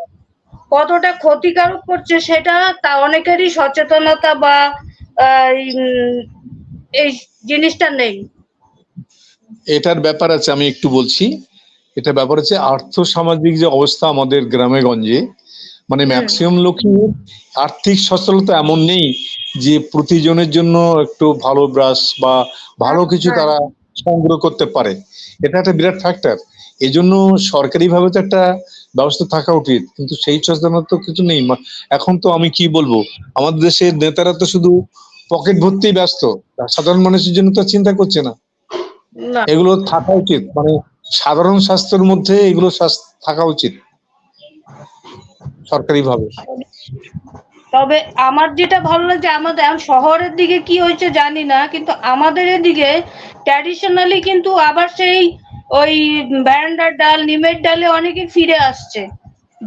[SPEAKER 6] কতটা ক্ষতিকারক করছে সেটা তা অনেকেরই সচেতনতা বা এই জিনিসটা নেই।
[SPEAKER 1] এটার ব্যাপার আছে, আমি একটু বলছি। এটা ব্যাপার হচ্ছে আর্থ সামাজিক যে অবস্থা আমাদের গ্রামে গঞ্জে, মানে ম্যাক্সিমাম লোকই আর্থিক সচ্ছলতা এমন নেই যে প্রতিজনের জন্য একটু ভালো ব্রাশ বা ভালো কিছু তারা সংগ্রহ করতে পারে। এটা একটা বিরাট ফ্যাক্টর। এই জন্য সরকারি ভাবে তো একটা ব্যবস্থা থাকা উচিত, কিন্তু সেই সচেতনতা তো কিছু নেই। এখন তো আমি কি বলবো, আমাদের দেশের নেতারা তো শুধু পকেট ভর্তি ব্যস্ত, সাধারণ মানুষের জন্য তো চিন্তা করছে না। এগুলো থাকা উচিত, মানে সাধারণ স্বাস্থ্যের মধ্যে এগুলো থাকা উচিত সরকারি ভাবে।
[SPEAKER 6] তবে আমার যেটা ভালো লাগছে, আমাদের শহরের দিকে কি হয়েছে জানি না, কিন্তু আমাদের এদিকে ট্র্যাডিশনালি কিন্তু আবার সেই ওই ব্যারেন্ডার ডাল, নিমের ডালে অনেকে ফিরে আসছে,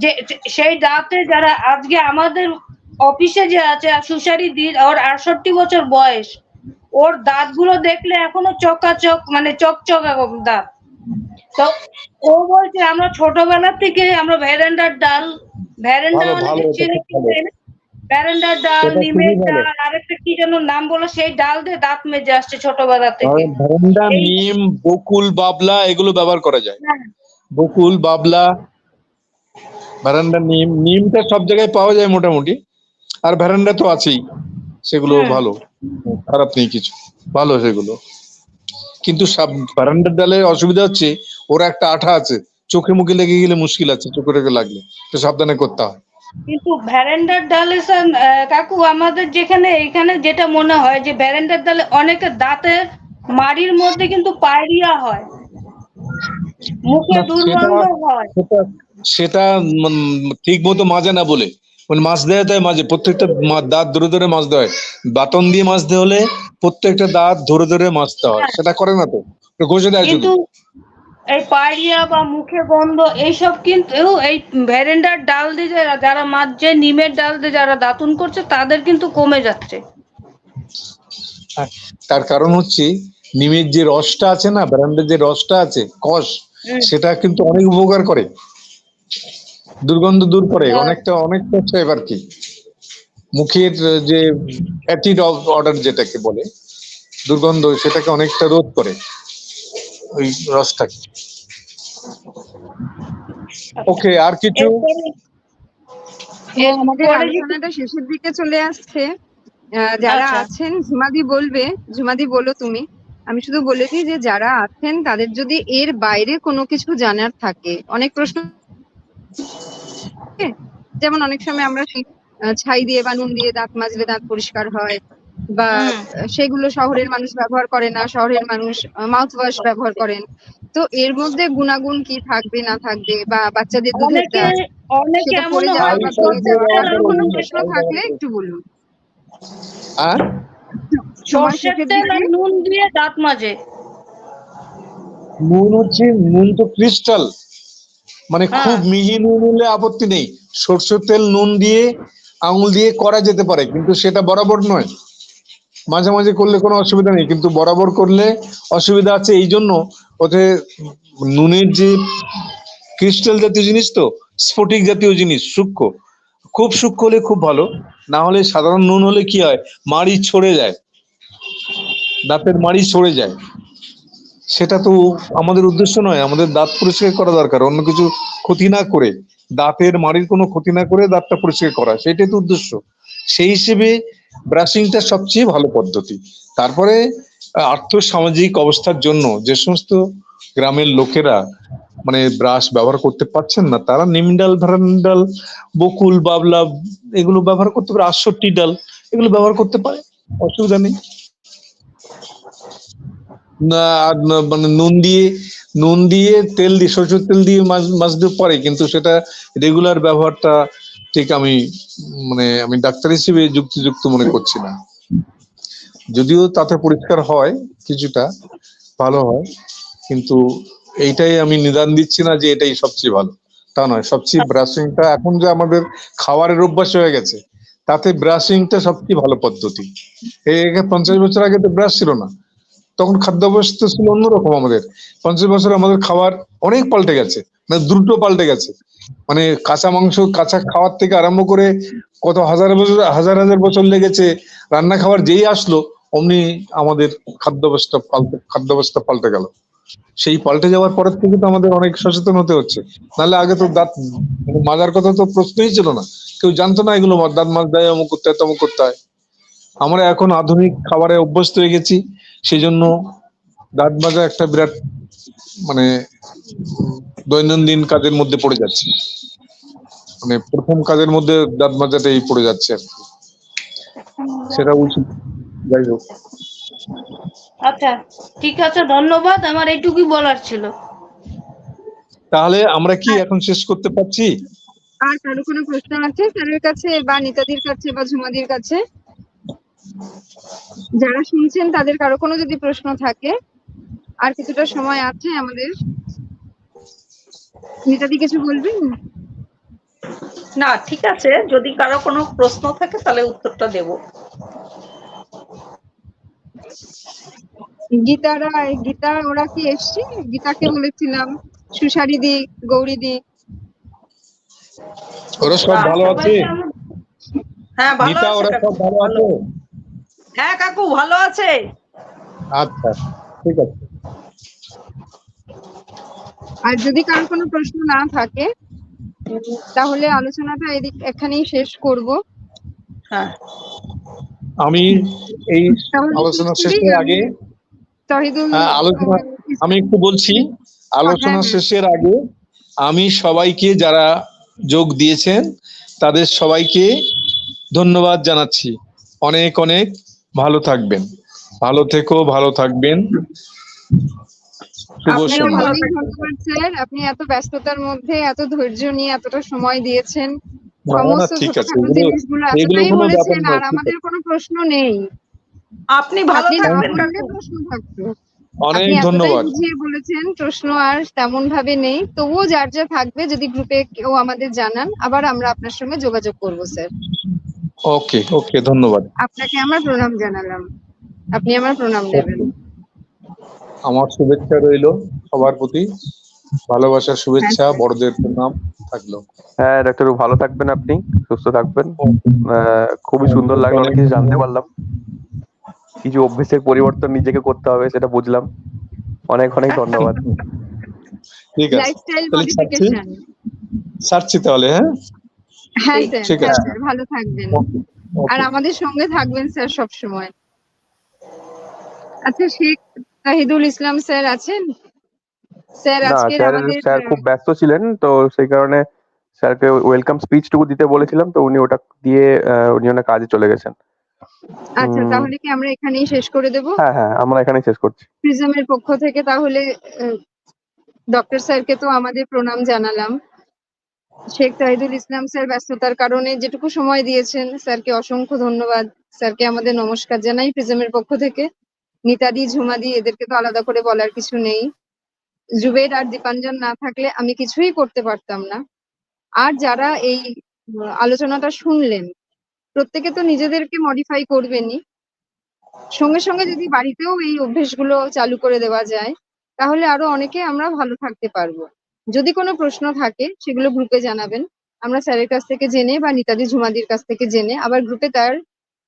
[SPEAKER 6] যে সেই দাঁতে যারা আজকে আমাদের অফিসে যে আছে সুশারি দি, ওর 68 বছর বয়স, ওর দাঁতগুলো দেখলে এখনো চকাচক, মানে চকচকা দাঁত। তো ও বলছে আমরা ছোটবেলা থেকে আমরা ভ্যারেন্ডার ডাল, ভ্যারেন্ডা অনেকে চেনে, ভ্যারেন্ডার ডাল, নিমের ডাল, আরেকটা কি যেন নাম বলো, সেই ডাল দিয়ে দাঁত মেজে আসছে ছোটবেলা থেকে।
[SPEAKER 1] ভ্যারেন্ডা, নিম, বকুল, বাবলা এগুলো ব্যবহার করা যায়। বকুল, বাবলা, ভ্যারেন্ডা, নিম, নিমটা সব জায়গায় পাওয়া যায় মোটামুটি, আর ভ্যারেন্ডা তো আছেই, সেগুলো ভালো, খারাপ নেই কিছু, ভালো সেগুলো। কিন্তু সব ভ্যারেন্ডার ডালে অসুবিধা হচ্ছে, ওরা একটা আঠা আছে, চোখে মুখে লেগে গেলে মুশকিল আছে, চোখে লাগলে একটু সাবধানে করতে হয়।
[SPEAKER 6] কিন্তু ভ্যারেন্ডার ডালে কাকু আমাদের যেখানে এখানে যেটা মনে হয় যে ভ্যারেন্ডার ডালে অনেকের দাঁতের মাড়ির মধ্যে কিন্তু পায়রিয়া হয়, মুখে দুর্গন্ধ হয়।
[SPEAKER 1] সেটা ঠিক মতো মাজে না বলে, মানে মাছ দেয় তাই মাঝে প্রত্যেকটা দাঁত ধরে ধরে মাজতে হয়, বাটন দিয়ে মাজতে হলে প্রত্যেকটা দাঁত ধরে ধরে মাজতে হয়, সেটা করে না তো, ঘষে দেয় শুধু।
[SPEAKER 6] এই পায়রিয়া বা মুখে গন্ধ এইসব কিন্তু এই ভ্যারেন্ডার ডাল দিয়ে যারা মাজছে, নিমের ডাল দিয়ে যারা দাতুন করছে তাদের কিন্তু কমে যাচ্ছে।
[SPEAKER 1] তার কারণ হচ্ছে নিমের যে রসটা আছে না, ভ্যারেন্ডার যে রসটা আছে কষ, সেটা কিন্তু অনেক উপকার করে, দুর্গন্ধ দূর করে, অনেকটা আর কি, মুখের যে অ্যাসিড অর্ডার যেটাকে বলে দুর্গন্ধ, সেটাকে অনেকটা রোধ করে ওই রসটাকে। ওকে, আর কিছু?
[SPEAKER 3] আমাদের আলোচনাটা শেষের দিকে চলে আসছে। যারা আছেন, ঝুমাদি বলবে, ঝুমাদি বলো তুমি। আমি শুধু বলে দিই যে যারা আছেন তাদের যদি এর বাইরে কোনো কিছু জানার থাকে, অনেক প্রশ্ন, যেমন অনেক সময় আমরা ছাই দিয়ে বা নুন দিয়ে দাঁত মাজলে দাঁত পরিষ্কার হয়, বা সেগুলো শহরের মানুষ ব্যবহার করে না, শহরের মানুষ মাউথ ওয়াশ ব্যবহার করেন। তো এর মধ্যে গুণাগুণ কি থাকবে না থাকবে, বা বাচ্চাদের দুধের দাঁত সেটা পড়ে যাওয়ার বা পড়ে যাওয়ার কোনো প্রশ্ন থাকলে একটু বলুন।
[SPEAKER 6] সরষের তেল আর নুন দিয়ে দাঁত মাজে।
[SPEAKER 1] নুন তো ক্রিস্টাল, মানে খুব মিহি নুন হলে আপত্তি নেই, সরষের তেল নুন দিয়ে আঙুল দিয়ে করা যেতে পারে, কিন্তু সেটা বরাবর নয়, মাঝে মাঝে করলে কোনো অসুবিধা নেই, কিন্তু বরাবর করলে অসুবিধা আছে। এই জন্য ওতে নুনের যে ক্রিস্টাল জাতীয় জিনিস, তো স্ফটিক জাতীয় জিনিস, সূক্ষ্ম, খুব সূক্ষ্ম হলে খুব ভালো, না হলে সাধারণ নুন হলে কি হয়, মাড়ি ছড়ে যায়, দাঁতের মাড়ি ছড়ে যায়। সেটা তো আমাদের উদ্দেশ্য নয়, আমাদের দাঁত পরিষ্কার করা দরকার, অন্য কিছু ক্ষতি না করে, দাঁতের মাড়ির কোনো ক্ষতি না করে দাঁতটা পরিষ্কার করা, সেটাই তো উদ্দেশ্য। সেই হিসেবে ব্রাশিংটা সবচেয়ে ভালো পদ্ধতি। তারপরে আর্থসামাজিক অবস্থার জন্য যে সমস্ত গ্রামের লোকেরা মানে ব্রাশ ব্যবহার করতে পারছেন না, তারা নিম ডাল, ভেরান ডাল, বকুল, বাবলা এগুলো ব্যবহার করতে পারে, 68 ডাল এগুলো ব্যবহার করতে পারে, অসুবিধা নেই। মানে নুন দিয়ে তেল দিয়ে, সরষের তেল দিয়ে মাজতে পারে, কিন্তু সেটা রেগুলার ব্যবহারটা ঠিক আমি ডাক্তার হিসেবে যুক্তিযুক্ত মনে করছি না। যদিও তাতে পরিষ্কার হয়, কিছুটা ভালো হয়, কিন্তু এইটাই আমি নিদান দিচ্ছি না যে এটাই সবচেয়ে ভালো, তা নয়। সবচেয়ে ব্রাশিংটা এখন যে আমাদের খাবারের অভ্যাস হয়ে গেছে, তাতে ব্রাশিংটা সবচেয়ে ভালো পদ্ধতি। 50 বছর আগে তো ব্রাশ ছিল না, তখন খাদ্যাভ্যাস তো ছিল অন্যরকম। আমাদের 50 বছর আমাদের খাবার অনেক পাল্টে গেছে, মানে দ্রুত পাল্টে গেছে। মানে কাঁচা মাংস, কাঁচা খাওয়ার থেকে আরম্ভ করে কত হাজার বছর লেগেছে, রান্না খাবার যেই আসলো অমনি আমাদের খাদ্যাভ্যাসটা পাল্টে গেল। সেই পাল্টে যাওয়ার পরের থেকে তো আমাদের অনেক সচেতন হতে হচ্ছে। নাহলে আগে তো দাঁত মাজার কথা তো প্রশ্নই ছিল না, কেউ জানতো না এগুলো দাঁত মাজ দেয়, অমুক করতে হয় তমুক করতে হয়। আমরা এখন আধুনিক খাবারে অভ্যস্ত হয়ে গেছি, সেই জন্য দাঁত মাজা একটা বিরাট মানে দৈনন্দিন কাজের মধ্যে পড়ে যাচ্ছে, মানে প্রথম কাজের মধ্যে দাঁত মাজাটাই পড়ে যাচ্ছে আর কি, সেটা উচিত। যাই হোক,
[SPEAKER 6] আচ্ছা ঠিক আছে, ধন্যবাদ, আমার এইটুকুই বলার ছিল।
[SPEAKER 1] তাহলে আমরা কি এখন শেষ করতে পারছি?
[SPEAKER 3] আর কারো কোনো প্রশ্ন আছে স্যারের কাছে বা নিতাদির কাছে বা ঝুমাদির কাছে? যারা শুনছেন তাদের কারো কোনো যদি প্রশ্ন থাকে, আর কিছুটা সময় আছে আমাদের। নিতাদি কিছু বলবেন?
[SPEAKER 5] না, ঠিক আছে, যদি কারো কোনো প্রশ্ন থাকে তাহলে উত্তরটা দেব।
[SPEAKER 3] গীতা ওরা কি এসছে? গীতাকে বলেছিলাম, সুসারি দি, গৌরী দি।
[SPEAKER 1] ওরা সব ভালো আছে?
[SPEAKER 5] হ্যাঁ ভালো
[SPEAKER 1] গীতা,
[SPEAKER 5] আছে
[SPEAKER 1] ওরা
[SPEAKER 5] কাকু,
[SPEAKER 1] সব ভালো আছে?
[SPEAKER 5] হ্যাঁ কাকু ভালো আছে।
[SPEAKER 1] আচ্ছা, ঠিক আছে।
[SPEAKER 3] আর যদি কারো কোনো প্রশ্ন না থাকে তাহলে আলোচনাটা এখানেই শেষ করব।
[SPEAKER 5] হ্যাঁ,
[SPEAKER 1] আমি এই
[SPEAKER 3] তাহলে
[SPEAKER 1] আলোচনা
[SPEAKER 3] শেষ করি।
[SPEAKER 1] শেষের আগে আমি একটু বলছি। আলোচনা শেষের আগে আমি সবাইকে, যারা যোগ দিয়েছেন তাদের সবাইকে ধন্যবাদ জানাচ্ছি। অনেক অনেক ভালো থাকবেন, ভালো থেকো, ভালো থাকবেন। শুভ সন্ধ্যা।
[SPEAKER 3] অনেক ধন্যবাদ স্যার, আপনি এত ব্যস্ততার মধ্যে এত ধৈর্য নিয়ে এতটা সময় দিয়েছেন, সমস্ত
[SPEAKER 1] ঠিক আছে,
[SPEAKER 3] ছোটখাটো জিনিসগুলো এতটাই বলেছেন, আর আমাদের কোনো প্রশ্ন নেই।
[SPEAKER 5] আপনি ভালো
[SPEAKER 3] আপনি না
[SPEAKER 5] থাকবেন
[SPEAKER 3] বললে
[SPEAKER 5] কাকু।
[SPEAKER 3] প্রশ্ন থাকতো।
[SPEAKER 1] অনেক
[SPEAKER 3] আপনি এতটাই
[SPEAKER 1] ধন্যবাদ।
[SPEAKER 3] বুঝিয়ে বলেছেন, প্রশ্ন আর তেমন ভাবে নেই। তবুও যার যা থাকবে যদি গ্রুপে কেউ আমাদের জানান, আবার আমরা আপনার সঙ্গে যোগাযোগ করব স্যার।
[SPEAKER 1] ওকে ওকে, ধন্যবাদ।
[SPEAKER 3] আপনাকে আমার প্রণাম জানালাম, আপনি আমার প্রণাম নেবেন।
[SPEAKER 1] আমার শুভেচ্ছা রইলো সবার প্রতি, ভালোবাসার শুভেচ্ছা, বড়দের প্রণাম থাকলো।
[SPEAKER 4] হ্যাঁ ডাক্তার, ভালো থাকবেন, আপনি সুস্থ থাকবেন। খুবই সুন্দর লাগলো, অনেক কিছু জানতে পারলাম। কিছু অভ্যেসের পরিবর্তন নিজেকে করতে হবে সেটা বুঝলাম। অনেক অনেক ধন্যবাদ।
[SPEAKER 1] ঠিক আছে,
[SPEAKER 3] লাইফস্টাইল
[SPEAKER 1] তাহলে
[SPEAKER 3] মডিফিকেশন।
[SPEAKER 1] ছাড়ছি তাহলে। হ্যাঁ
[SPEAKER 3] হ্যাঁ স্যার,
[SPEAKER 1] ঠিক
[SPEAKER 3] হ্যাঁ
[SPEAKER 1] আছে,
[SPEAKER 3] স্যার, ভালো থাকবেন আর আমাদের সঙ্গে থাকবেন স্যার সব সময়। আচ্ছা, শেখ তাহিদুল ইসলাম স্যার আছেন? স্যার
[SPEAKER 4] না,
[SPEAKER 3] আজকের আমাদের
[SPEAKER 4] স্যার খুব ব্যস্ত ছিলেন, তো সেই কারণে স্যারকে ওয়েলকাম স্পিচটুকু দিতে বলেছিলাম, তো উনি ওটা দিয়ে উনি ওনার কাজে চলে গেছেন।
[SPEAKER 3] আচ্ছা, তাহলে কি আমরা এখানেই শেষ করে দেব?
[SPEAKER 4] হ্যাঁ হ্যাঁ, আমরা এখানেই শেষ করছি।
[SPEAKER 3] প্রিজমের পক্ষ থেকে তাহলে ডক্টর স্যারকে তো আমাদের প্রণাম জানালাম। শেখ তাহিদুল ইসলাম স্যার ব্যস্ততার কারণে যেটুকু সময় দিয়েছেন, স্যারকে অসংখ্য ধন্যবাদ। স্যারকে আমাদের নমস্কার জানাই প্রিজমের পক্ষ থেকে। নিতাদি, ঝুমাদি এদেরকে তো আলাদা করে বলার কিছু নেই। জুবের আর দীপাঞ্জন না থাকলে আমি কিছুই করতে পারতাম না। আর যারা এই আলোচনাটা শুনলেন, প্রত্যেকে তো নিজেদেরকে মডিফাই করবেনই, সঙ্গে সঙ্গে যদি বাড়িতেও এই অভ্যেসগুলো চালু করে দেওয়া যায় তাহলে আরো অনেকে আমরা ভালো থাকতে পারবো। যদি কোনো প্রশ্ন থাকে সেগুলো গ্রুপে জানাবেন, আমরা স্যারের কাছ থেকে জেনে বা নিতাদি ঝুমাদির কাছ থেকে জেনে আবার গ্রুপে তার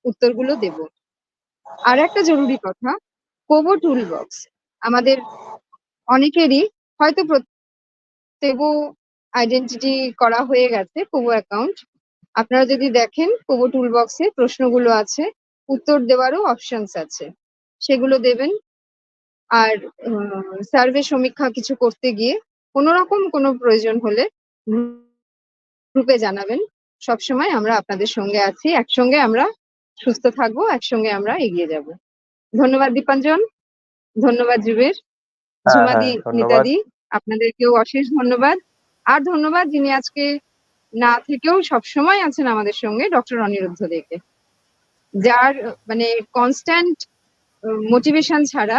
[SPEAKER 3] উত্তরগুলো দেব। আর একটা জরুরি কথা, কোবো টুল বক্স আমাদের অনেকেরই হয়তো কোবো আইডেন্টিটি করা হয়ে গেছে কোবো অ্যাকাউন্ট। আপনারা যদি দেখেন কোবো টুল বক্সে প্রশ্নগুলো আছে, উত্তর দেওয়ারও অপশনস আছে, সেগুলো দেবেন। আর সার্ভে সমীক্ষা কিছু করতে গিয়ে কোনো রকম কোনো প্রয়োজন হলে গ্রুপে জানাবেন। সবসময় আমরা আপনাদের সঙ্গে আছি, একসঙ্গে আমরা সুস্থ থাকবো, একসঙ্গে আমরা এগিয়ে যাব। ধন্যবাদ দীপাঞ্জন, ধন্যবাদ জুবের, ঝুমাদি,
[SPEAKER 4] ধন্যবাদ।
[SPEAKER 3] নিতাদি, আপনাদেরকেও অশেষ ধন্যবাদ। আর ধন্যবাদ যিনি আজকে না থেকেও সবসময় আছেন আমাদের সঙ্গে, ডক্টর অনিরুদ্ধ দেকে, যার মানে কনস্ট্যান্ট মোটিভেশন ছাড়া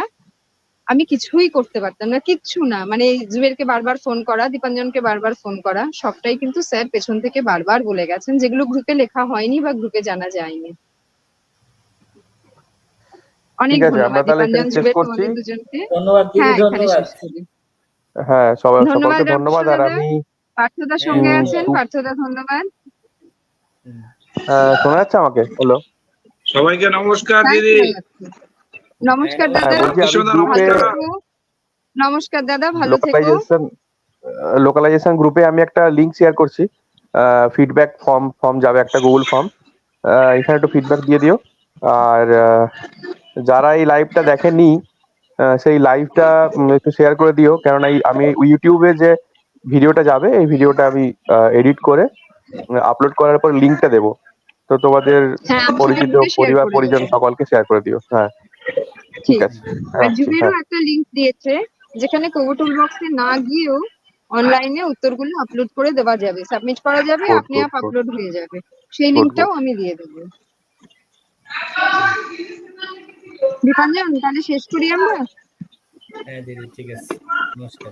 [SPEAKER 3] আমি কিছুই করতে পারতাম না, কিচ্ছু না। মানে জুবেরকে বারবার ফোন করা, দীপাঞ্জনকে বারবার ফোন করা, সবটাই কিন্তু স্যার পেছন থেকে বারবার বলে গেছেন, যেগুলো গ্রুপে লেখা হয়নি বা গ্রুপে জানা যায়নি। অনেক
[SPEAKER 4] ঠিক আছে, আমরা
[SPEAKER 3] ধন্যবাদ
[SPEAKER 4] তাহলে
[SPEAKER 3] দীপাঞ্জন,
[SPEAKER 4] এখানে শেষ
[SPEAKER 3] জুবের,
[SPEAKER 4] করছি।
[SPEAKER 3] তোমাদের দুজনকে।
[SPEAKER 7] ধন্যবাদ দিদি,
[SPEAKER 3] হ্যাঁ, এখানে
[SPEAKER 7] ধন্যবাদ।
[SPEAKER 3] শেষ করি।
[SPEAKER 4] হ্যাঁ,
[SPEAKER 3] ধন্যবাদ
[SPEAKER 4] সকলকে ধন্যবাদ। আর
[SPEAKER 3] দাদা।
[SPEAKER 4] আমি
[SPEAKER 3] পার্থদার সঙ্গে আছেন, পার্থদা ধন্যবাদ।
[SPEAKER 4] শোনা যাচ্ছে আমাকে? হ্যালো,
[SPEAKER 8] সবাইকে নমস্কার
[SPEAKER 3] হ্যাঁ,
[SPEAKER 8] দিদি।
[SPEAKER 3] শোনা যাচ্ছে। নমস্কার দাদা,
[SPEAKER 4] বলছি আমি
[SPEAKER 8] কৃষ্ণদা
[SPEAKER 4] গ্রুপে
[SPEAKER 3] ভালো থেকো। নমস্কার দাদা, ভালো থেকো।
[SPEAKER 4] লোকালাইজেশন গ্রুপে আমি একটা লিংক শেয়ার করছি, ফিডব্যাক ফর্ম যাবে, একটা গুগল ফর্ম, এখানে একটু ফিডব্যাক দিয়ে দিও। আর যারা এই লাইভটা দেখেনি সেই লাইভটা একটু শেয়ার করে দিও, কেননা আমি ইউটিউবে যে ভিডিওটা যাবে এই ভিডিওটা আমি এডিট করে আপলোড করার পর লিংকটা দেবো, তো তোমাদের
[SPEAKER 3] হ্যাঁ, আমি
[SPEAKER 4] পরিচিত
[SPEAKER 3] সেটা share
[SPEAKER 4] পরিবার
[SPEAKER 3] করে
[SPEAKER 4] পরিজন
[SPEAKER 3] দেবো।
[SPEAKER 4] সকলকে শেয়ার করে দিও। হ্যাঁ, ঠিক আছে,
[SPEAKER 3] আর
[SPEAKER 4] রাখছি।
[SPEAKER 3] জুবেরও
[SPEAKER 4] হ্যাঁ,
[SPEAKER 3] একটা লিংক দিয়েছে, যেখানে কোবো টুল বক্সে না গিয়েও অনলাইনে উত্তরগুলো আপলোড করে দেওয়া যাবে, সাবমিট করা যাবে,
[SPEAKER 4] গুড
[SPEAKER 3] আপনি
[SPEAKER 4] গুড
[SPEAKER 3] আপ
[SPEAKER 4] গুড
[SPEAKER 3] আপলোড হয়ে যাবে। সেই
[SPEAKER 4] গুড
[SPEAKER 3] লিংকটাও
[SPEAKER 4] গুড।
[SPEAKER 3] আমি দিয়ে দেবো। দীপাঞ্জন, তাহলে শেষ করি আমরা।
[SPEAKER 7] হ্যাঁ দিদি, ঠিক আছে, নমস্কার।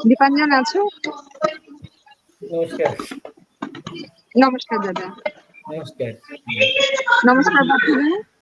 [SPEAKER 3] দীপাঞ্জন আছো?
[SPEAKER 7] নমস্কার।
[SPEAKER 3] নমস্কার দাদা।
[SPEAKER 7] নমস্কার।
[SPEAKER 3] নমস্কার পার্থদা।